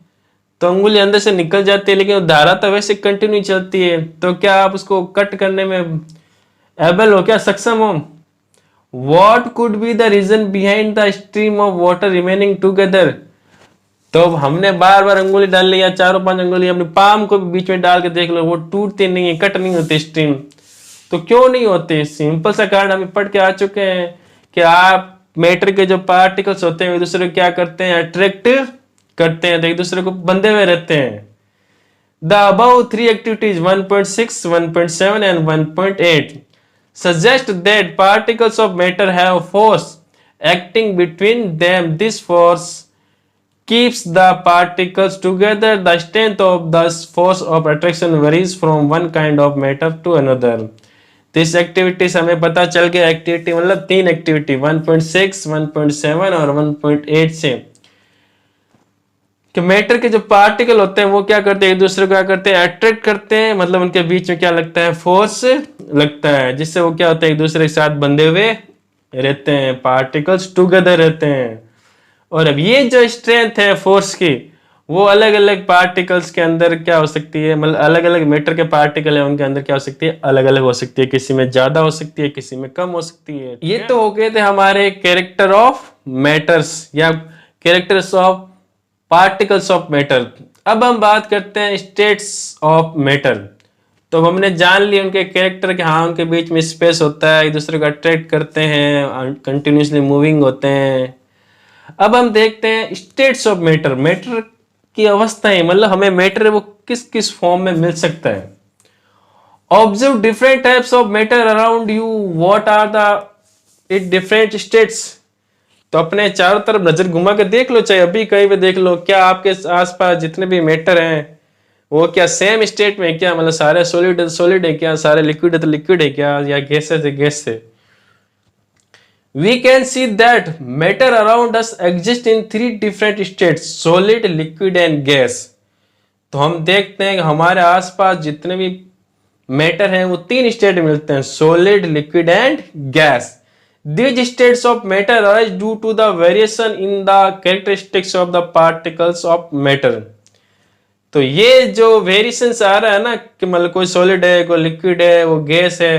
तो अंगुली अंदर से निकल जाती है, लेकिन धारा तो वैसे कंटिन्यू चलती है। तो क्या आप उसको कट करने में एबल हो, क्या सक्षम हो? What could be the reason behind the stream of water remaining together. तो हमने बार बार अंगुली डाल लिया, 4-5 अंगुली, अपने पाम को भी बीच में डाल के देख लो, वो टूटते नहीं है, कट नहीं होते स्ट्रीम। तो क्यों नहीं होते? सिंपल सा कारण हम पढ़ के आ चुके हैं कि आप मैटर के जो पार्टिकल्स होते हैं एक दूसरे को क्या करते हैं, अट्रैक्ट करते हैं, तो एक दूसरे को बंधे हुए रहते हैं। The above 3 activities 1.6, 1.7 and 1.8 suggest that particles of matter have force acting between them. This force keeps the particles together. The strength of the force of attraction varies from one kind of matter to another. This activities हमें पता चल गया, activity मतलब 3 activity 1.6, 1.7 और 1.8 से, कि matter के जो पार्टिकल होते हैं वो क्या करते हैं, एक दूसरे को क्या करते हैं, अट्रैक्ट करते हैं, मतलब उनके बीच में क्या लगता है, फोर्स लगता है, जिससे वो क्या होता है, एक दूसरे के साथ बंधे हुए रहते हैं, पार्टिकल्स टुगेदर रहते हैं। और अब ये जो स्ट्रेंथ है फोर्स की, वो अलग अलग पार्टिकल्स के अंदर क्या हो सकती है, मतलब अलग अलग मैटर के पार्टिकल है उनके अंदर क्या हो सकती है, अलग अलग हो सकती है, किसी में ज्यादा हो सकती है, किसी में कम हो सकती है। ये तो हो गए थे हमारे कैरेक्टर ऑफ मैटर्स या characters of particles of matter. अब हम बात करते हैं स्टेट्स ऑफ मैटर। तो हमने जान ली उनके कैरेक्टर के, हाँ उनके बीच में स्पेस होता है, एक दूसरे को अट्रैक्ट करते हैं, कंटिन्यूसली मूविंग होते हैं। अब हम देखते हैं स्टेट्स ऑफ मैटर, मैटर की अवस्थाएं, मतलब हमें मैटर वो किस किस फॉर्म में मिल सकता है। Observe different types of matter around you, what are the it different states. तो अपने चारों तरफ नजर घुमा के देख लो, चाहे अभी कहीं भी देख लो, क्या आपके आसपास जितने भी मैटर हैं वो क्या सेम स्टेट में क्या, मतलब सारे सॉलिड है सॉलिड है क्या, सारे लिक्विड है तो लिक्विड है क्या, या गैसेस है गैस है। We can see that matter around us exists in 3 different states: solid, liquid and gas. तो हम देखते हैं कि हमारे आसपास जितने भी मैटर हैं वो 3 स्टेट में मिलते हैं: solid, liquid and gas. These states of matter arise due to the variation in the characteristics of the particles of matter. तो ये जो वेरिएशन आ रहा है ना, कि मतलब कोई सॉलिड है, कोई लिक्विड है, वो गैस है,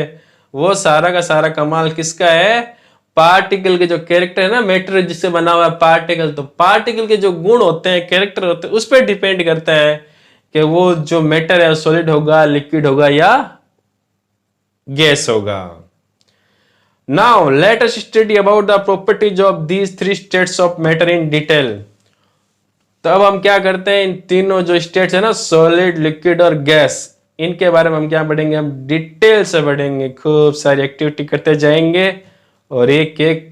वो सारा का सारा कमाल किसका है, पार्टिकल के जो कैरेक्टर है ना, मैटर जिससे बना हुआ है पार्टिकल, तो पार्टिकल के जो गुण होते हैं, कैरेक्टर होते हैं, उस पर डिपेंड करता है कि वो जो मैटर है सॉलिड होगा, लिक्विड होगा या गैस होगा। Now let us study about the properties of these 3 states of matter in detail. तो अब हम क्या करते हैं, इन तीनों जो स्टेट्स है ना, सॉलिड, लिक्विड और गैस, इनके बारे में हम क्या पढ़ेंगे, हम डिटेल से पढ़ेंगे, खूब सारी एक्टिविटी करते जाएंगे और एक एक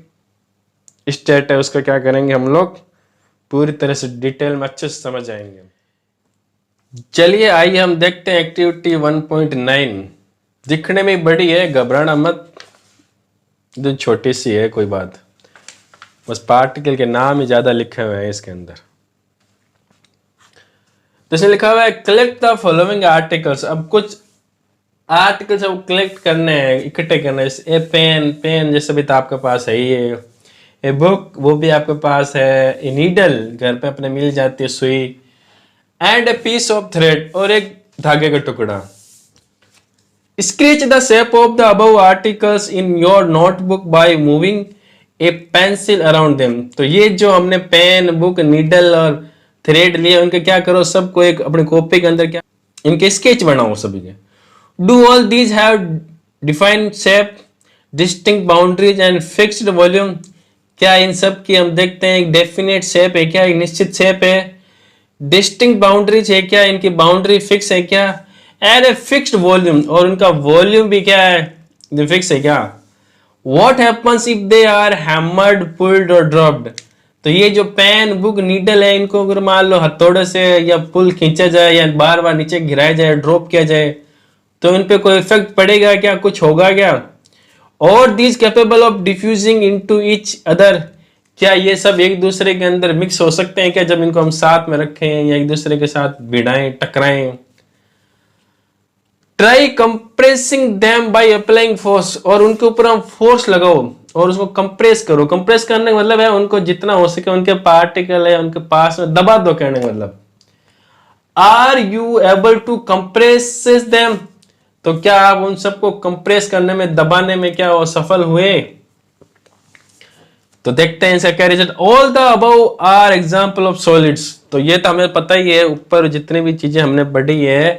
स्टेट है उसका क्या करेंगे हम लोग पूरी तरह से डिटेल में अच्छे से समझ आएंगे। चलिए आइए हम देखते हैं एक्टिविटी 1.9। दिखने में बड़ी है, घबराना मत, जो छोटी सी है कोई बात, बस पार्टिकल के नाम ही ज्यादा लिखे हुए हैं इसके अंदर। तो इसमें लिखा हुआ है कलेक्ट द फॉलोइंग आर्टिकल्स। अब कुछ आर्टिकल्स अब कलेक्ट करने हैं, इकट्ठे करने हैं। ए पेन जैसे भी तो आपके पास है ही है, ए बुक वो भी आपके पास है, ए नीडल घर पे अपने मिल जाती है सुई, and a piece of thread और एक धागे का टुकड़ा। Sketch the shape of the above articles in your notebook by moving a pencil around them. तो ये जो हमने पेन, बुक, नीडल और थ्रेड लिए, उनके क्या करो, सबको एक अपने कॉपी के अंदर क्या इनके स्केच बनाओ सभी के। Do all these have defined shape, distinct boundaries and fixed volume. क्या इन सब की हम देखते हैं एक डेफिनेट शेप है क्या, एक निश्चित शेप है, डिस्टिंक्ट बाउंड्रीज है क्या, इनकी बाउंड्री फिक्स है क्या, एंड ए फिक्स्ड वॉल्यूम, और उनका वॉल्यूम भी क्या है, फिक्स है क्या। What happens if they are hammered, pulled or dropped. तो ये जो पेन, बुक, नीडल है, इनको अगर मान लो हथौड़े से या पुल खींचा जाए या बार बार नीचे गिराया जाए, ड्रॉप किया जाए, तो इन पे कोई इफेक्ट पड़ेगा क्या, कुछ होगा क्या। Are these capable of diffusing into each other, क्या ये सब एक दूसरे के अंदर मिक्स हो सकते हैं क्या, जब इनको हम साथ में रखें या एक दूसरे के साथ भिड़ाएं, टकराएं। Try compressing them by applying force, और उनके ऊपर हम फोर्स लगाओ और उसको कंप्रेस करो। कंप्रेस करने का मतलब है उनको जितना हो सके उनके पार्टिकल है उनके पास में दबा दो, कहने का मतलब। Are you able to compress them, तो क्या आप उन सबको कंप्रेस करने में, दबाने में क्या वो सफल हुए। तो देखते हैं इसका क्या result. All the above are example of solids, तो ये तो हमें पता ही है, ऊपर जितनी भी चीजें हमने पढ़ी है,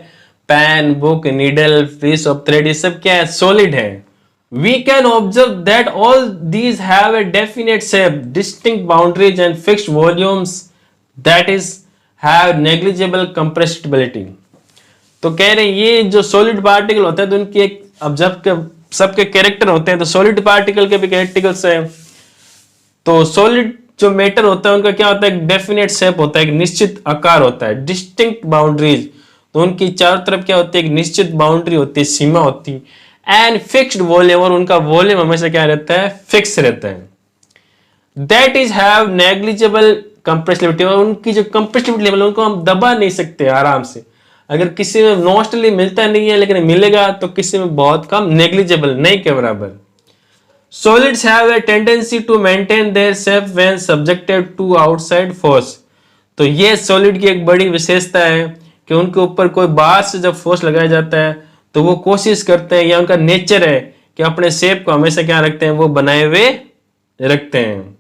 pen, book, needle, piece of thread, ये सब क्या है, सॉलिड है। We can observe that all these have a definite shape, distinct boundaries and fixed volumes, that is have negligible compressibility. तो कह रहे हैं ये जो सॉलिड पार्टिकल होते हैं तो उनकी एक, अब जब सबके कैरेक्टर होते हैं, तो सॉलिड पार्टिकल के भी कैरेक्टर्स हैं। तो सॉलिड जो मैटर होता है उनका क्या होता है, एक डेफिनेट शेप होता है, एक निश्चित आकार होता है। डिस्टिंक्ट बाउंड्रीज, तो उनकी चारों तरफ क्या होती है, एक निश्चित बाउंड्री होती है, सीमा होती है। एंड फिक्स्ड वॉल्यूम, और उनका वॉल्यूम हमेशा क्या रहता है, फिक्स रहता है। That is have negligible compressibility, और उनकी जो कंप्रेसिबिलिटी लेवल, उनको हम दबा नहीं सकते आराम से। अगर किसी में मोस्टली मिलता नहीं है लेकिन मिलेगा, तो किसी में बहुत कम, नेग्लिजिबल, नहीं के बराबर। Solids have a tendency to maintain their shape when subjected to outside force. तो ये सॉलिड की एक बड़ी विशेषता है कि उनके ऊपर कोई बाहर से जब फोर्स लगाया जाता है तो वो कोशिश करते हैं, या उनका नेचर है कि अपने शेप को हमेशा क्या रखते हैं, वो बनाए हुए रखते हैं।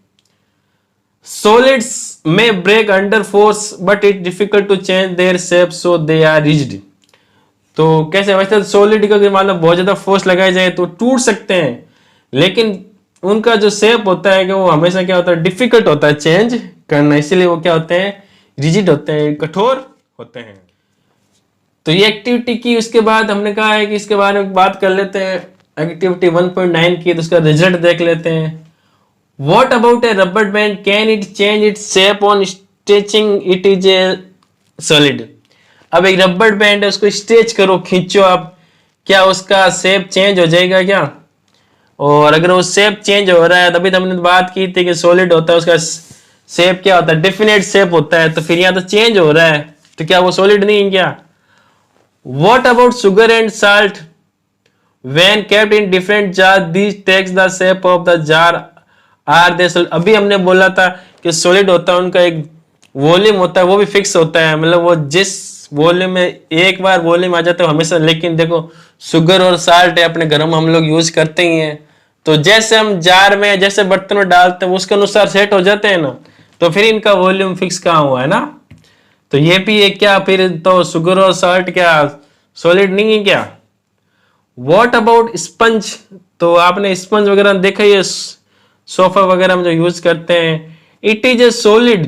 Solids may break under force but it's difficult to change their shape so they are rigid. तो कैसे वैसे सॉलिड का मान लो बहुत ज्यादा फोर्स लगाया जाए तो टूट सकते हैं, लेकिन उनका जो शेप होता है कि वो हमेशा क्या होता है, डिफिकल्ट होता है चेंज करना, इसीलिए वो क्या होते हैं, रिजिड होते हैं, कठोर होते हैं। तो ये एक्टिविटी की, उसके बाद हमने कहा है कि इसके बारे में बात कर लेते हैं। एक्टिविटी 1.9 की, तो उसका रिजल्ट देख लेते हैं। What about A rubber band, can it change its shape on stretching, it is a solid. अब एक रबर बैंड है, उसको स्ट्रेच करो, खींचो आप, क्या उसका शेप चेंज हो जाएगा क्या। और अगर वो शेप चेंज हो रहा है, तभी तो हमने बात की थी कि सॉलिड होता है उसका शेप क्या होता है, डेफिनेट शेप होता है, तो फिर यहाँ तो चेंज हो रहा है, तो क्या वो सॉलिड नहीं है क्या। What about sugar and salt, when kept in different jar this takes the shape of the jar, are they solid. अभी हमने बोला था कि सॉलिड होता है, उनका एक वॉल्यूम होता है, वो भी फिक्स होता है, मतलब वो जिस वॉल्यूम में एक बार वॉल्यूम आ जाता है हमेशा। लेकिन देखो शुगर और साल्ट है, अपने घर में हम लोग यूज करते ही हैं, तो जैसे हम जार में, जैसे बर्तन में डालते हैं उसके अनुसार सेट हो जाते हैं ना, तो फिर इनका वॉल्यूम फिक्स कहाँ हुआ है ना। तो ये भी एक क्या, फिर तो शुगर और साल्ट क्या सॉलिड नहीं है क्या। व्हाट अबाउट स्पंज, तो आपने स्पंज वगैरह देखा ही है, सोफा वगैरह में जो यूज करते हैं। It is a solid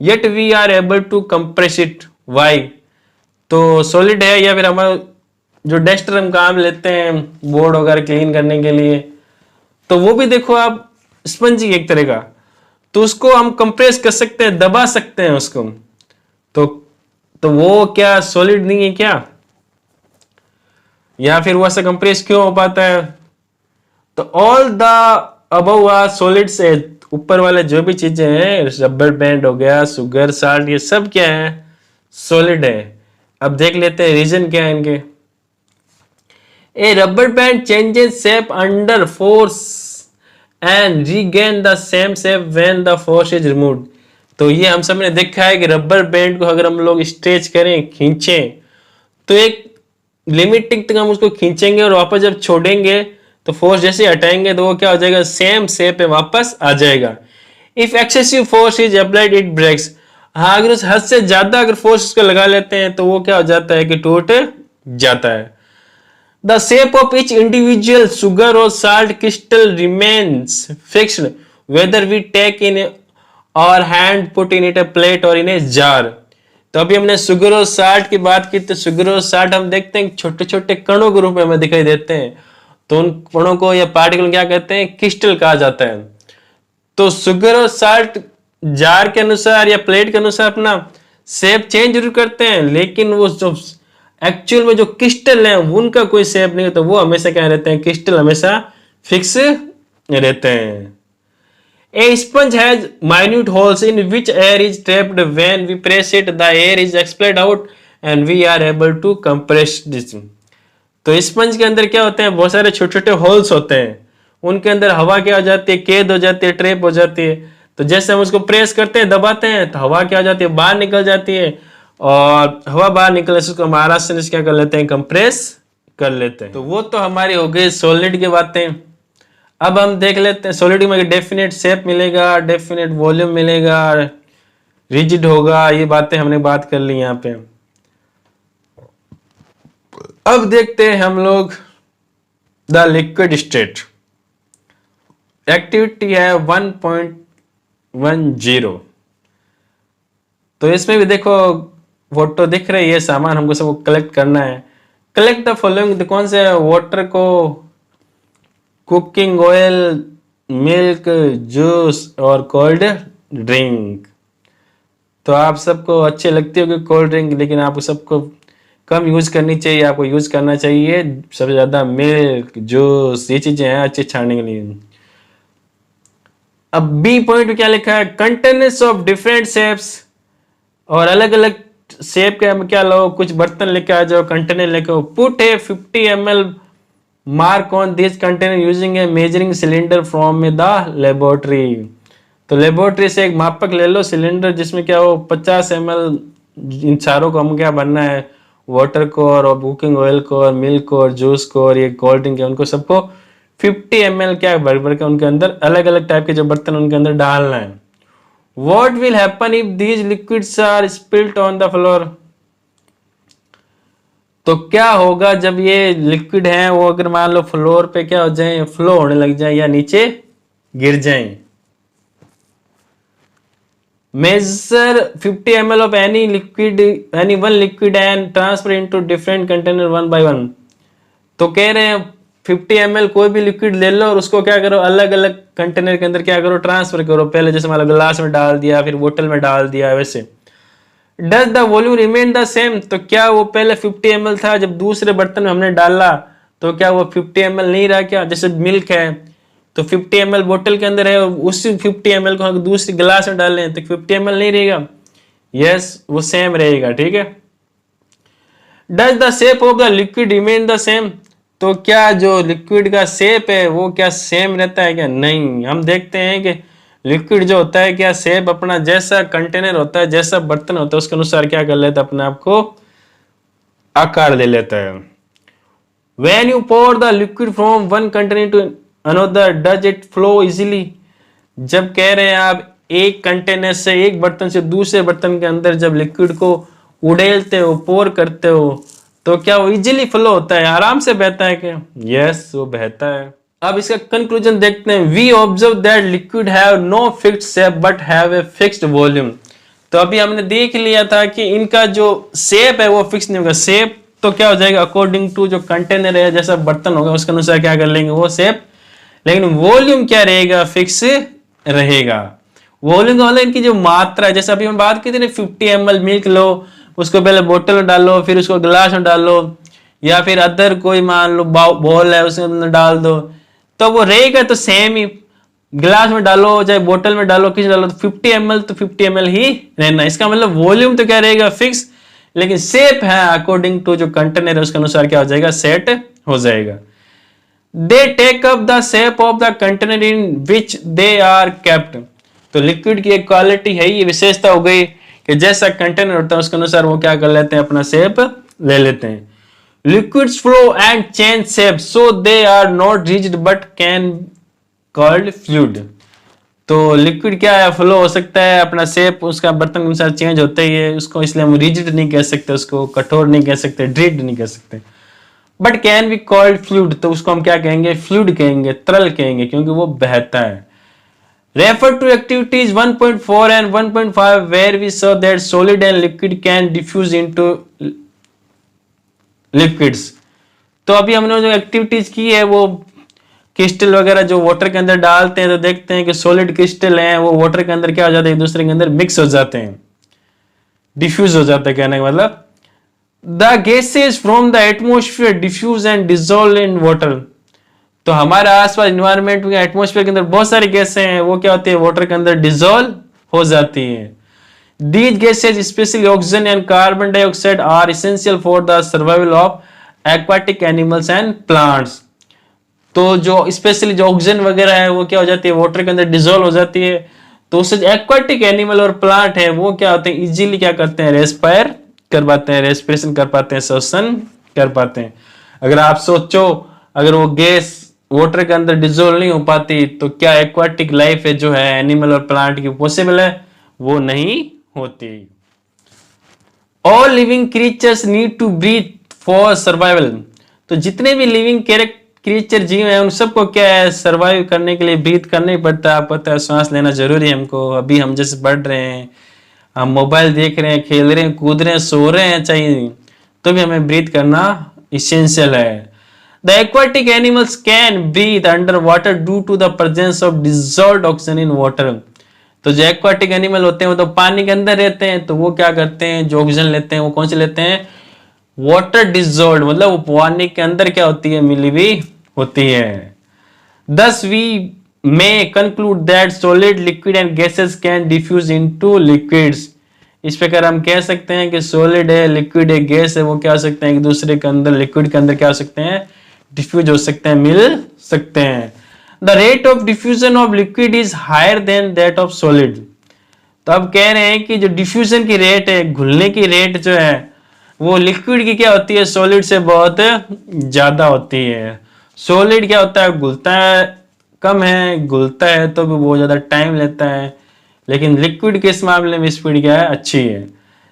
yet we are able to compress it, why. तो सॉलिड है, या फिर हमारा जो डस्टर हम काम लेते हैं बोर्ड वगैरह क्लीन करने के लिए, तो वो भी देखो आप स्पंज ही एक तरह का, तो उसको हम कंप्रेस कर सकते हैं, दबा सकते हैं उसको, तो वो क्या सॉलिड नहीं है क्या, या फिर वो ऐसा कंप्रेस क्यों हो पाता है। तो all the above are solid से, ऊपर वाले जो भी चीजें हैं, रबर बैंड हो गया, शुगर, साल्ट, ये सब क्या है, सॉलिड है। अब देख लेते हैं रीजन क्या है इनके। A rubber band changes shape under force and regain the same shape when the force is removed. तो ये हम सब ने देखा है कि रबर बैंड को अगर हम लोग स्ट्रेच करें, खींचें, तो एक लिमिटिंग तक हम उसको खींचेंगे और वापस जब छोड़ेंगे तो फोर्स जैसे हटाएंगे तो वो क्या हो जाएगा, सेम शेप पे वापस आ जाएगा। If excessive force is applied it breaks, हाँ अगर उस हद से ज्यादा अगर फोर्स उसको लगा लेते हैं तो वो क्या हो जाता है कि टूट जाता है। The shape of each individual sugar or salt crystal remains fixed whether we take in our hand, put in it a plate or in a jar. तो अभी हमने सुगरोज साल्ट की बात की, तो सुगरोज साल्ट हम देखते हैं छोटे छोटे कणों के रूप में हमें दिखाई देते हैं, तो उन कणों को या पार्टिकल क्या कहते हैं, क्रिस्टल कहा जाता है। तो सुगरोज साल्ट जार के अनुसार या प्लेट के अनुसार अपना शेप चेंज जरूर करते हैं, लेकिन वो जो एक्चुअल में जो क्रिस्टल है उनका कोई शेप नहीं होता, वो हमेशा क्या रहते हैं, क्रिस्टल हमेशा फिक्स रहते हैं। A sponge has minute holes in which air is trapped. When we press it, the air is expelled out and we are able to compress this. तो स्पंज के अंदर क्या होते हैं, बहुत सारे छोटे छोटे होल्स होते हैं, उनके अंदर हवा क्या हो जाती है, कैद हो जाती है, ट्रैप हो जाती है। तो जैसे हम उसको प्रेस करते हैं, दबाते हैं, तो हवा क्या हो जाती है, बाहर निकल जाती है, और हवा बाहर निकलने से उसको हमारा से क्या कर लेते हैं, कंप्रेस कर लेते हैं। तो वो तो हमारी हो गई सॉलिड की बातें। अब हम देख लेते हैं सॉलिड में डेफिनेट शेप मिलेगा, डेफिनेट वॉल्यूम मिलेगा, रिजिड होगा, ये बातें हमने बात कर ली यहाँ पे। अब देखते हैं हम लोग द लिक्विड स्टेट। एक्टिविटी है 1.10। तो इसमें भी देखो फोटो दिख रही है, सामान हमको सबको कलेक्ट करना है। कलेक्ट द फॉलोइंग, कौन से वाटर को, कुकिंग ऑयल, मिल्क, जूस और कोल्ड ड्रिंक। तो आप सबको अच्छे लगती होगी कोल्ड ड्रिंक, लेकिन आपको सबको कम यूज करनी चाहिए, आपको यूज करना चाहिए सबसे ज्यादा मिल्क, जूस, ये चीजें हैं अच्छे छानने के लिए। अब बी पॉइंट में क्या लिखा है, कंटेनर्स ऑफ डिफरेंट शेप्स, और अलग अलग शेप के क्या लो, कुछ बर्तन लेके आ जाओ, कंटेनर लेके आओ। पुट है 50 ml mark on this container using A measuring cylinder from the laboratory. तो लेबोरेटरी से एक मापक ले लो सिलेंडर, जिसमें क्या हो 50 ml, इन चारों को हम क्या भरना है, वाटर को और कुकिंग ऑयल को और मिल्क को और जूस को और ये कोल्ड ड्रिंक है, उनको सबको 50 ml क्या भर भर के उनके अंदर अलग अलग टाइप के जो बर्तन उनके अंदर डालना है। What will happen if these liquids are spilt on the floor? तो क्या होगा जब ये लिक्विड है वो अगर मान लो फ्लोर पे क्या हो जाए, फ्लो होने लग जाए या नीचे गिर जाए। Measure 50 ml of any one liquid and transfer into different container one by one। तो कह रहे हैं 50 ml कोई भी लिक्विड ले लो और उसको क्या करो, अलग अलग कंटेनर के अंदर क्या करो, ट्रांसफर करो। पहले जैसे मान लो ग्लास में डाल दिया, फिर बोतल में डाल दिया, वैसे। Does the volume remain the same, तो क्या वो पहले 50 ml था, जब दूसरे बर्तन में हमने डाला तो क्या वो 50 ml नहीं रहा क्या? जैसे मिल्क है तो 50 ml बोतल के अंदर है, उसी 50 ml को हम दूसरी गिलास में डाल लें तो 50 ml नहीं रहेगा, यस वो सेम रहेगा, ठीक है। Does the shape of the liquid remain the same, तो क्या जो लिक्विड का शेप है वो क्या सेम रहता है क्या? नहीं, हम देखते हैं कि लिक्विड जो होता है क्या शेप अपना जैसा कंटेनर होता है, जैसा बर्तन होता है उसके अनुसार क्या कर लेता है, अपने आप को आकार दे लेता है। When you pour the liquid from one container to another, does it flow easily? जब कह रहे हैं आप एक कंटेनर से, एक बर्तन से दूसरे बर्तन के अंदर जब लिक्विड को उड़ेलते हो, पोर करते हो, तो क्या वो इजीली फ्लो होता है, आराम से बहता है क्या? यस वो बहता है। अब इसका कंक्लूजन देखते हैं। We observe that liquid have no fixed shape but have a fixed volume. तो अभी हमने देख लिया था कि इनका जो शेप है वो फिक्स नहीं होगा। शेप तो क्या हो जाएगा, अकॉर्डिंग टू जो कंटेनर है, जैसा बर्तन होगा उसके अनुसार क्या कर लेंगे वो शेप, लेकिन वॉल्यूम क्या रहेगा, फिक्स रहेगा। वॉल्यूम का मतलब इनकी जो मात्रा है, जैसे अभी हम बात की थी ना 50 ml मिल्क लो, उसको पहले बोतल में डालो, फिर उसको गिलास में डालो, या फिर अदर कोई मान लो बॉल है उसके अंदर डाल दो, तो वो रहेगा तो सेम ही। गिलास में डालो चाहे बोतल में डालो, किसी डालो, तो 50 ml तो 50 ml ही रहना। इसका मतलब वॉल्यूम तो क्या रहेगा, फिक्स, लेकिन शेप है अकॉर्डिंग टू जो कंटेनर है उसके अनुसार क्या हो जाएगा, सेट हो जाएगा। They take up the shape of the container in which they are kept. तो लिक्विड की एक क्वालिटी है, ये विशेषता हो गई कि जैसा कंटेनर होता है उसके अनुसार वो क्या कर लेते हैं, अपना शेप ले लेते हैं। Liquids flow and change shape, so they are not rigid but can called fluid। तो लिक्विड क्या है, फ्लो हो सकता है, अपना शेप उसका बर्तन के अनुसार चेंज होता ही है, उसको इसलिए हम रिजिड नहीं कह सकते, उसको कठोर नहीं कह सकते, ड्रिड नहीं कह सकते, but can be called fluid. तो उसको हम क्या कहेंगे, फ्लूइड कहेंगे, तरल कहेंगे, क्योंकि वो बहता है। Refer to activities 1.4 and 1.5 where we saw that solid and liquid can diffuse into liquids. तो अभी हमने जो एक्टिविटीज की है वो क्रिस्टल वगैरह जो वाटर के अंदर डालते हैं तो देखते हैं कि सॉलिड क्रिस्टल हैं वो वाटर के अंदर क्या हो जाते हैं, एक दूसरे के अंदर मिक्स हो जाते हैं, डिफ्यूज हो जाते हैं। कहने का मतलब the gases from the atmosphere diffuse and dissolve in water. तो हमारे आसपास इन्वायरमेंट में एटमोस्फेयर के अंदर बहुत सारी गैसें हैं, वो क्या होती है, वाटर के अंदर डिसॉल्व हो जाती हैं। These gases, especially oxygen and carbon dioxide, are essential for the survival of aquatic animals and plants. तो जो स्पेशली जो ऑक्सीजन वगैरह है वो क्या हो जाती है, वाटर के अंदर डिसॉल्व हो जाती है। तो उससे एक्वाटिक एनिमल और प्लांट है वो क्या होते हैं, इजीली क्या करते हैं, रेस्पायर कर पाते हैं, रेस्पिरेशन कर पाते हैं, श्वसन कर पाते हैं। अगर आप सोचो अगर वो गैस वाटर के अंदर डिसॉल्व नहीं हो पाती तो क्या एक्वाटिक लाइफ है जो है एनिमल और प्लांट की पॉसिबल है, वो नहीं होती। All living creatures need to breathe for survival. तो जितने भी लिविंग क्रीचर जीव हैं उन सबको क्या है, सर्वाइव करने के लिए ब्रीथ करना ही पड़ता है। आप पता है सांस लेना जरूरी है हमको। अभी हम जैसे बढ़ रहे हैं, हम मोबाइल देख रहे हैं, खेल रहे हैं, कूद रहे हैं, सो रहे हैं, चाहिए तो भी हमें ब्रीथ करना इसेंशियल है। The aquatic animals can breathe underwater due to the presence of dissolved oxygen in water. तो जो एक्वाटिक एनिमल होते हैं वो तो पानी के अंदर रहते हैं, तो वो क्या करते हैं, जो ऑक्सीजन लेते हैं वो कौन से लेते हैं, वाटर डिसॉल्व्ड, मतलब वो पानी के अंदर क्या होती है, मिली हुई होती है। Thus we may conclude that solid, liquid and gases can diffuse into liquids. इस प्रकार हम कह सकते हैं कि सॉलिड है, लिक्विड है, गैस है, वो क्या हो सकते हैं, एक दूसरे के अंदर लिक्विड के अंदर क्या हो सकते हैं, डिफ्यूज हो सकते हैं, मिल सकते हैं। The rate of diffusion of liquid is higher than that of solid. तो अब कह रहे हैं कि जो डिफ्यूजन की रेट है, घुलने की रेट जो है वो लिक्विड की क्या होती है, सॉलिड से बहुत ज्यादा होती है। सॉलिड क्या होता है, घुलता है कम है, घुलता है तो भी बहुत ज्यादा टाइम लेता है, लेकिन लिक्विड के इस मामले में स्पीड क्या है, अच्छी है।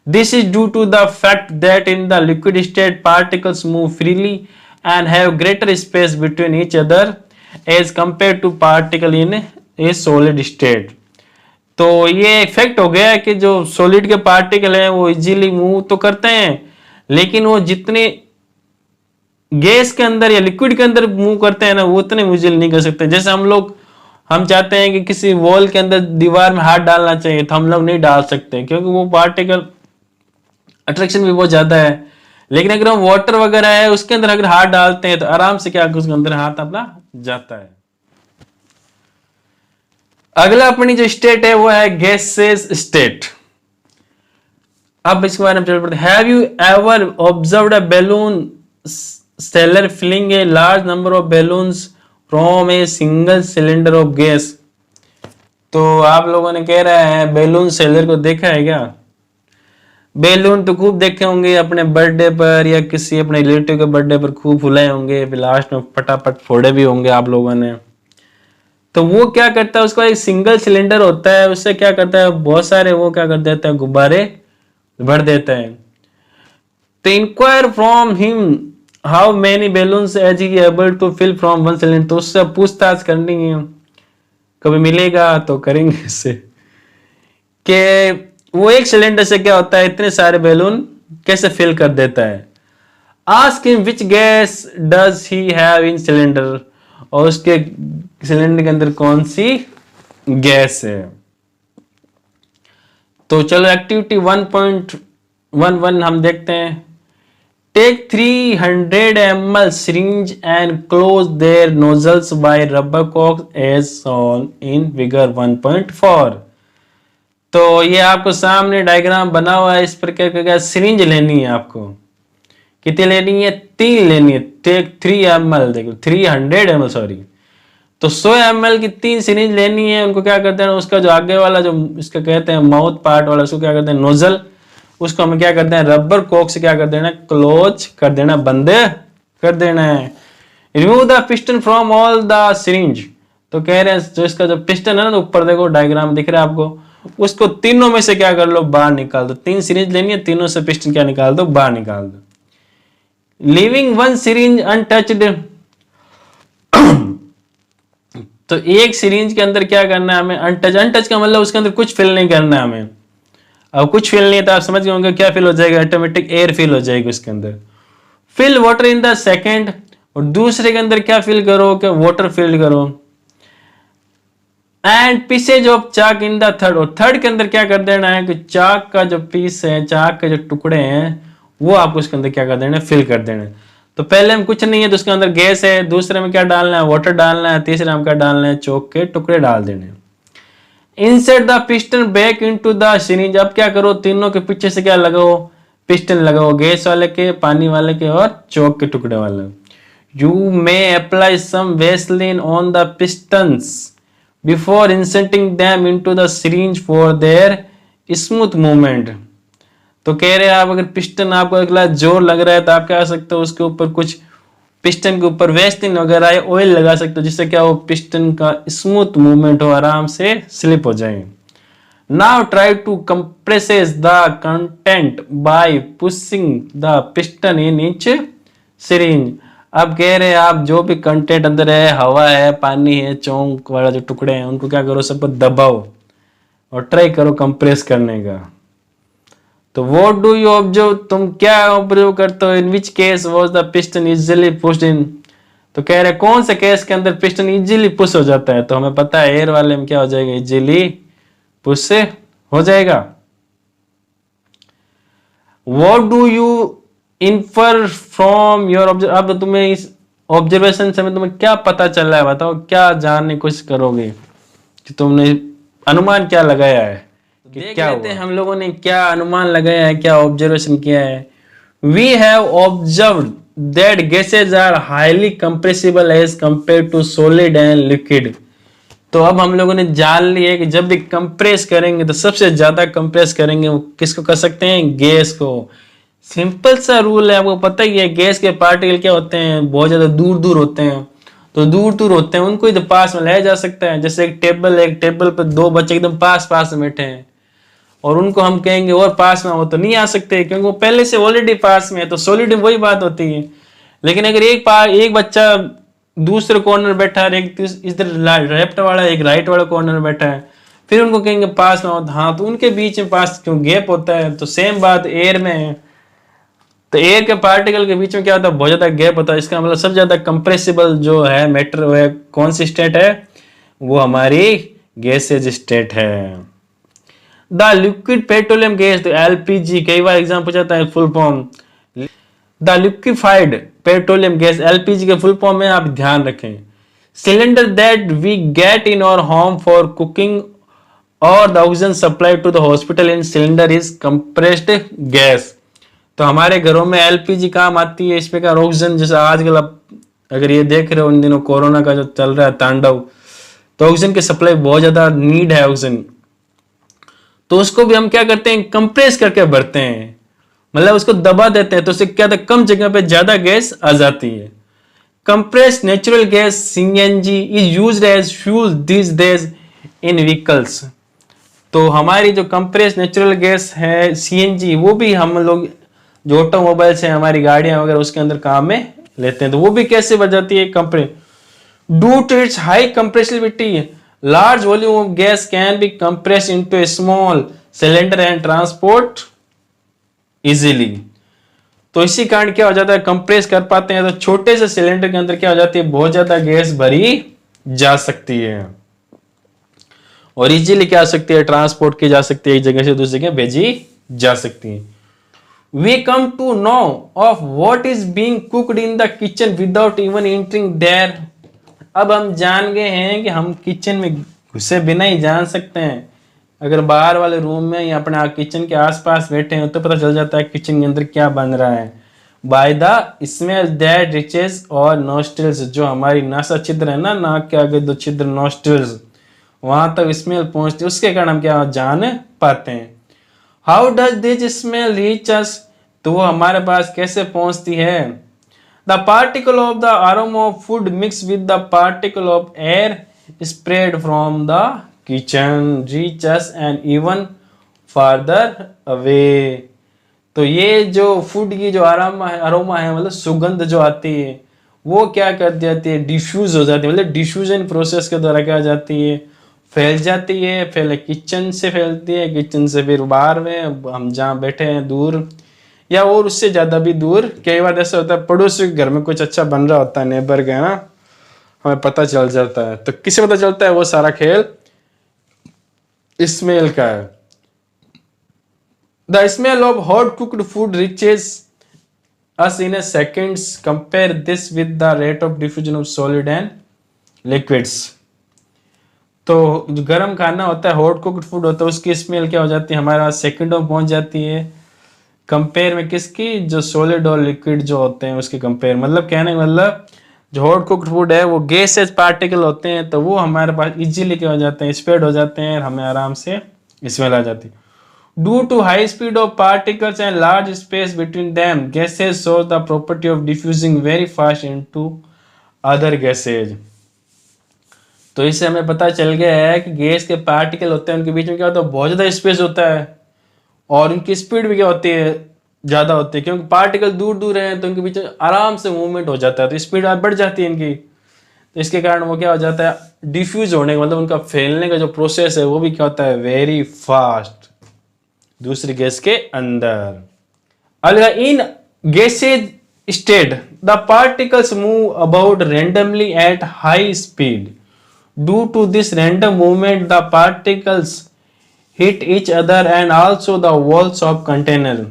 This is due to the fact that in the liquid state particles move freely and have greater space between each other as compared to particle in a solid state. तो ये इफेक्ट हो गया है कि जो सॉलिड के particle हैं वो इजीली मूव तो करते हैं, लेकिन वो जितने गैस के अंदर या लिक्विड के अंदर मूव करते हैं ना वो उतने इजीली नहीं कर सकते। जैसे हम चाहते हैं कि किसी वॉल के अंदर दीवार में हाथ डालना चाहिए तो हम लोग नहीं डाल सकते क्योंकि वो पार्टिकल अट्रैक्शन भी बहुत ज्यादा है। लेकिन अगर हम वाटर वगैरह है उसके अंदर अगर हाथ डालते हैं तो आराम से क्या उसके अंदर हाथ अपना जाता है। अगला अपनी जो स्टेट है वो है गैसेस स्टेट। अब इसके बारे में चल पड़ते हैं। Have you ever observed a balloon seller filling a large number of balloons from a single cylinder of gas. तो आप लोगों ने कह रहा है बैलून सेलर को देखा है क्या? बैलून तो खूब देखे होंगे, अपने बर्थडे पर या किसी अपने रिलेटिव के बर्थडे पर खूब फुलाए होंगे, फिर लास्ट में फटाफट फोड़े भी होंगे आप लोगों ने। तो वो क्या करता है, उसका एक सिंगल सिलेंडर होता है, उससे क्या करता है बहुत सारे वो क्या कर देता है गुब्बारे भर देता है। तो inquire from him how many balloons as he able to fill from one cylinder. तो उससे पूछताछ करनी है, कभी मिलेगा तो करेंगे इससे कि वो एक सिलेंडर से क्या होता है इतने सारे बैलून कैसे फिल कर देता है। Ask him which gas does he have in cylinder, और उसके सिलेंडर के अंदर कौन सी गैस है। तो चलो एक्टिविटी 1.11 हम देखते हैं। Take 300 ml syringe and close their nozzles by rubber corks as shown in figure 1.4। तो ये आपको सामने डायग्राम बना हुआ है, इस प्रकार का सिरिंज लेनी है आपको। कितनी लेनी है? 3 लेनी है। टेक 3 ml, देखो 300 ml सॉरी, तो 100 ml की 3 सिरिंज लेनी है। उनको क्या करते हैं, उसका जो आगे वाला जो इसका कहते हैं माउथ पार्ट वाला, उसको क्या करते हैं नोजल, उसको हम क्या करते हैं रबर कोक से क्या कर देना, क्लोज कर देना, बंद कर देना है। Remove the piston from all the syringe. तो कह रहे हैं जो इसका जो पिस्टन है ना, तो ऊपर देखो डायग्राम दिख रहा है आपको, उसको तीनों में से क्या कर लो, बाहर निकाल दो। 3 सिरिंज लेनी है, तीनों से पिस्टन क्या निकाल दो, बाहर निकाल दो। Leaving one syringe untouched. तो एक सिरिंज के अंदर क्या करना है हमें, अनटच। अनटच का मतलब उसके अंदर कुछ फिल नहीं करना है हमें। अब कुछ फिल नहीं है तो आप समझ गए होंगे क्या फिल हो जाएगा, ऑटोमेटिक एयर फिल हो जाएगी उसके अंदर। Fill water in the second, और दूसरे के अंदर क्या फिल करो, क्या वाटर फिल करो। And pieces of chalk in the third, और थर्ड के अंदर क्या कर देना है कि चाक का जो पीस है, चाक के जो टुकड़े हैं वो आपको उसके अंदर क्या कर देना है, फिल कर देना है। तो पहले में कुछ नहीं है तो उसके अंदर गैस है, दूसरे में क्या डालना है, वाटर डालना है, तीसरे में क्या डालना है, चौक के टुकड़े डाल देने। Insert the piston back into the syringe, अब क्या करो, तीनों के पीछे से क्या लगाओ, पिस्टन लगाओ, गैस वाले के, पानी वाले के और चौक के टुकड़े वाले। You may apply some vaseline on the pistons before inserting them into the syringe for their smooth movement. तो कह रहे हैं आप अगर पिस्टन आपको अगला जोर लग रहा है तो आप क्या कर सकते हो, उसके ऊपर कुछ पिस्टन के ऊपर वेस्टिन वगैरह या ऑयल लगा सकते हो, जिससे क्या हो, पिस्टन का स्मूथ मूवमेंट हो, आराम से स्लिप हो जाए। Now try to compresses the content by pushing the piston in each syringe. अब कह रहे हैं आप जो भी कंटेंट अंदर है, हवा है, पानी है, चौंक वाला जो टुकड़े हैं, उनको क्या करो, सब पर दबाओ और ट्राई करो कंप्रेस करने का। तो व्हाट डू यू ऑब्जर्व, तुम क्या ऑब्जर्व करते हो, in which case was the piston easily pushed in. तो कह रहे कौन से केस के अंदर पिस्टन इजीली पुश हो जाता है, तो हमें पता है एयर वाले में क्या हो जाएगा, इजीली पुश से हो जाएगा। What do you infer from your observe, अब तुम्हें इस ऑब्जर्वेशन से तुम्हें क्या पता चल रहा है, बताओ क्या जानने की कोशिश करोगे कि तुमने अनुमान क्या लगाया है कि देख क्या लेते हैं हम लोगों ने क्या अनुमान लगाया है, क्या ऑब्जर्वेशन किया है। We have observed that gases are highly compressible as compare to solid and liquid. तो अब हम लोगों ने जान लिया है कि जब भी कंप्रेस करेंगे तो सबसे ज्यादा कंप्रेस करेंगे वो किसको कर सकते हैं, गैस को। सिंपल सा रूल है, आपको पता ही है, गैस के पार्टिकल क्या होते हैं, बहुत ज्यादा दूर दूर होते हैं। तो दूर दूर होते हैं उनको ही तो पास में लाया जा सकता है। जैसे एक टेबल पर दो बच्चे एकदम पास पास में बैठे हैं और उनको हम कहेंगे और पास में हो, तो नहीं आ सकते क्योंकि वो पहले से ऑलरेडी पास में है। तो सॉलिड में वही बात होती है। लेकिन अगर एक बच्चा दूसरे कॉर्नर बैठा है, एक इधर लेफ्ट वाला, एक राइट वाला कॉर्नर बैठा है, फिर उनको कहेंगे पास में हो, हाँ, तो उनके बीच में पास क्यों गैप होता है। तो सेम बात एयर में है। तो एयर के पार्टिकल के बीच में क्या होता है, बहुत ज्यादा गैप होता है। इसका मतलब सबसे ज्यादा कंप्रेसिबल जो है मैटर है, कौन सी स्टेट है, वो हमारी गैसेज स्टेट है। द लिक्विड पेट्रोलियम गैस, तो एलपीजी, कई बार एग्जाम पूछा जाता है full form. The liquefied petroleum gas, LPG के फुल फॉर्म में आप ध्यान रखें। Cylinder that we get in our home for cooking और the oxygen supply to the hospital in cylinder is compressed gas. तो हमारे घरों में एलपीजी काम आती है, इस प्रकार ऑक्सीजन, जैसे आजकल आप अगर ये देख रहे हो इन दिनों कोरोना का जो चल रहा है तांडव, तो ऑक्सीजन की सप्लाई बहुत ज्यादा नीड है ऑक्सीजन। तो उसको भी हम क्या करते हैं, कंप्रेस करके भरते हैं, मतलब उसको दबा देते हैं, तो उससे क्या था, कम जगह पे ज्यादा गैस आ जाती है। Compressed natural gas CNG is used as fuel these days in vehicles. तो हमारी जो कंप्रेस्ड नेचुरल गैस है सीएनजी, वो भी हम लोग जो ऑटोमोबाइल्स है, हमारी गाड़ियां वगैरह, उसके अंदर काम में लेते हैं। तो वो भी कैसे बन जाती है, compress due to its high compressibility large volume of gas can be compressed into a small cylinder and transport easily. तो इसी कारण क्या हो जाता है, कंप्रेस कर पाते हैं तो छोटे से सिलेंडर के अंदर क्या हो जाती है, बहुत ज्यादा गैस भरी जा सकती है और इजीली क्या हो सकती है, ट्रांसपोर्ट की जा सकती है, एक जगह से दूसरी जगह भेजी जा सकती है। We come to know of what is being cooked in the kitchen without even entering there. अब हम जान गए हैं कि हम किचन में घुसे बिना ही जान सकते हैं। अगर बाहर वाले रूम में या अपने किचन के आसपास बैठे हैं तो पता चल जाता है किचन के अंदर क्या बन रहा है। By the smell that reaches our nostrils, जो हमारी नासा छिद्र है ना, नाक के आगे दो छिद्र नॉस्ट्रिल्स, वहां तक स्मेल पहुंचती है, उसके कारण हम क्या जान पाते हैं। How does this smell reach अस, तो वो हमारे पास कैसे पहुंचती है। The particle of the aroma of food mix with the particle of air spread from the kitchen reach us and even farther away. तो ये जो फूड की जो अरोमा है मतलब सुगंध जो आती है, वो क्या कर जाती है, डिफ्यूज हो जाती है, मतलब डिफ्यूजन प्रोसेस के द्वारा क्या हो जाती है, फैल जाती है। पहले किचन से फैलती है, किचन से फिर बाहर में, हम जहाँ बैठे हैं दूर, या और उससे ज़्यादा भी दूर। कई बार ऐसा होता है पड़ोसी के घर में कुछ अच्छा बन रहा होता है, नेबर का, है ना, हमें पता चल जाता है। तो किसे पता चलता है, वो सारा खेल स्मेल का है। The smell of hot cooked food reaches us in a seconds. Compare this with the rate of diffusion of solid and liquids. तो जो गर्म खाना होता है, हॉट कुक्ड फूड होता है, उसकी स्मेल क्या हो जाती है, हमारा सेकंडों में पहुंच जाती है। कंपेयर में किसकी, जो सॉलिड और लिक्विड जो होते हैं उसकी कंपेयर, मतलब कहने का मतलब जो हॉट कुक्ड फूड है वो गैसेज पार्टिकल होते हैं, तो वो हमारे पास इजीली क्या हो जाते हैं, स्प्रेड हो जाते हैं, और हमें आराम से स्मेल आ जाती है। Due to high speed of particles and large space between them, gases show the property of diffusing very fast into other gases. तो इससे हमें पता चल गया है कि गैस के पार्टिकल होते हैं, उनके बीच में क्या होता है, बहुत ज़्यादा स्पेस होता है, और उनकी स्पीड भी क्या होती है, ज़्यादा होती है, क्योंकि पार्टिकल दूर दूर हैं तो उनके बीच में आराम से मूवमेंट हो जाता है, तो स्पीड बढ़ जाती है इनकी। तो इसके कारण वो क्या हो जाता है, डिफ्यूज होने का मतलब उनका फैलने का जो प्रोसेस है वो भी क्या होता है, वेरी फास्ट दूसरी गैस के अंदर। अगर in gaseous state the particles move about randomly at high speed. Due to this random movement the particles hit each other and also the walls of container.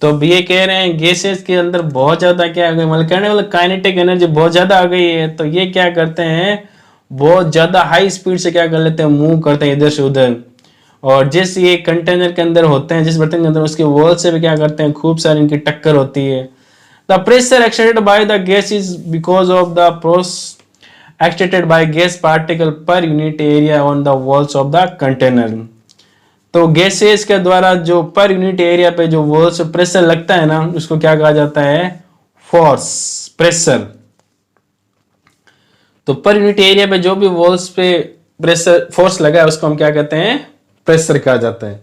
तो अब ये कह रहे हैं गैसेज के अंदर बहुत ज्यादा क्या आ गई, मतलब कहने वाला काइनेटिक एनर्जी बहुत ज्यादा आ गई है, तो ये क्या करते हैं, बहुत ज्यादा हाई स्पीड से क्या कर लेते हैं, मूव करते हैं इधर से उधर। और जिस ये कंटेनर के अंदर होते हैं, जिस बर्तन के अंदर, उसके वॉल से भी क्या करते हैं, खूब सारी इनकी टक्कर होती है। The pressure extended by the gas is because of the pros extended by gas particle per unit area on the walls of the container. तो गैसेस के द्वारा जो पर यूनिट एरिया पे जो वॉल से प्रेशर लगता है ना, उसको क्या कहा जाता है, फोर्स, प्रेशर। तो पर यूनिट एरिया पे जो भी वॉल्स पे प्रेशर फोर्स लगा है उसको हम क्या कहते हैं, प्रेशर कहा जाता है।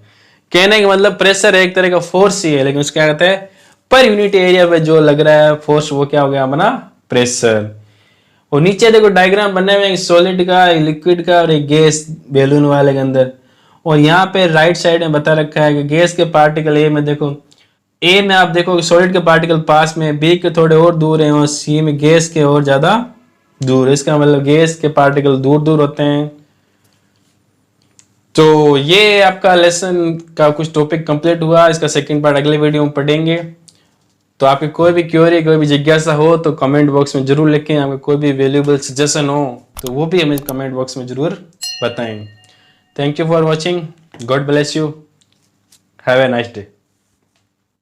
कहने का मतलब प्रेशर एक तरह का फोर्स ही है, लेकिन उसको क्या कहते हैं, पर यूनिट एरिया पे जो लग रहा है फोर्स, वो क्या हो गया अपना, प्रेशर। और नीचे देखो डायग्राम बने हुए हैं, सॉलिड का, लिक्विड का, और एक गैस बैलून वाले के अंदर। और यहाँ पे राइट साइड में बता रखा है कि गैस के पार्टिकल ए में देखो, ए में आप देखो सॉलिड के पार्टिकल पास में, बी के थोड़े और दूर हैं, और सी में गैस के और ज्यादा दूर। इसका मतलब गैस के पार्टिकल दूर दूर होते हैं। तो ये आपका लेसन का कुछ टॉपिक कंप्लीट हुआ। इसका सेकंड पार्ट अगले वीडियो में पढ़ेंगे। तो आपकी कोई भी क्वेरी, कोई भी जिज्ञासा हो तो कमेंट बॉक्स में जरूर लिखें। आपका कोई भी वैल्यूएबल सजेशन हो तो वो भी हमें कमेंट बॉक्स में जरूर बताएं। Thank you for watching. God bless you. Have a nice day.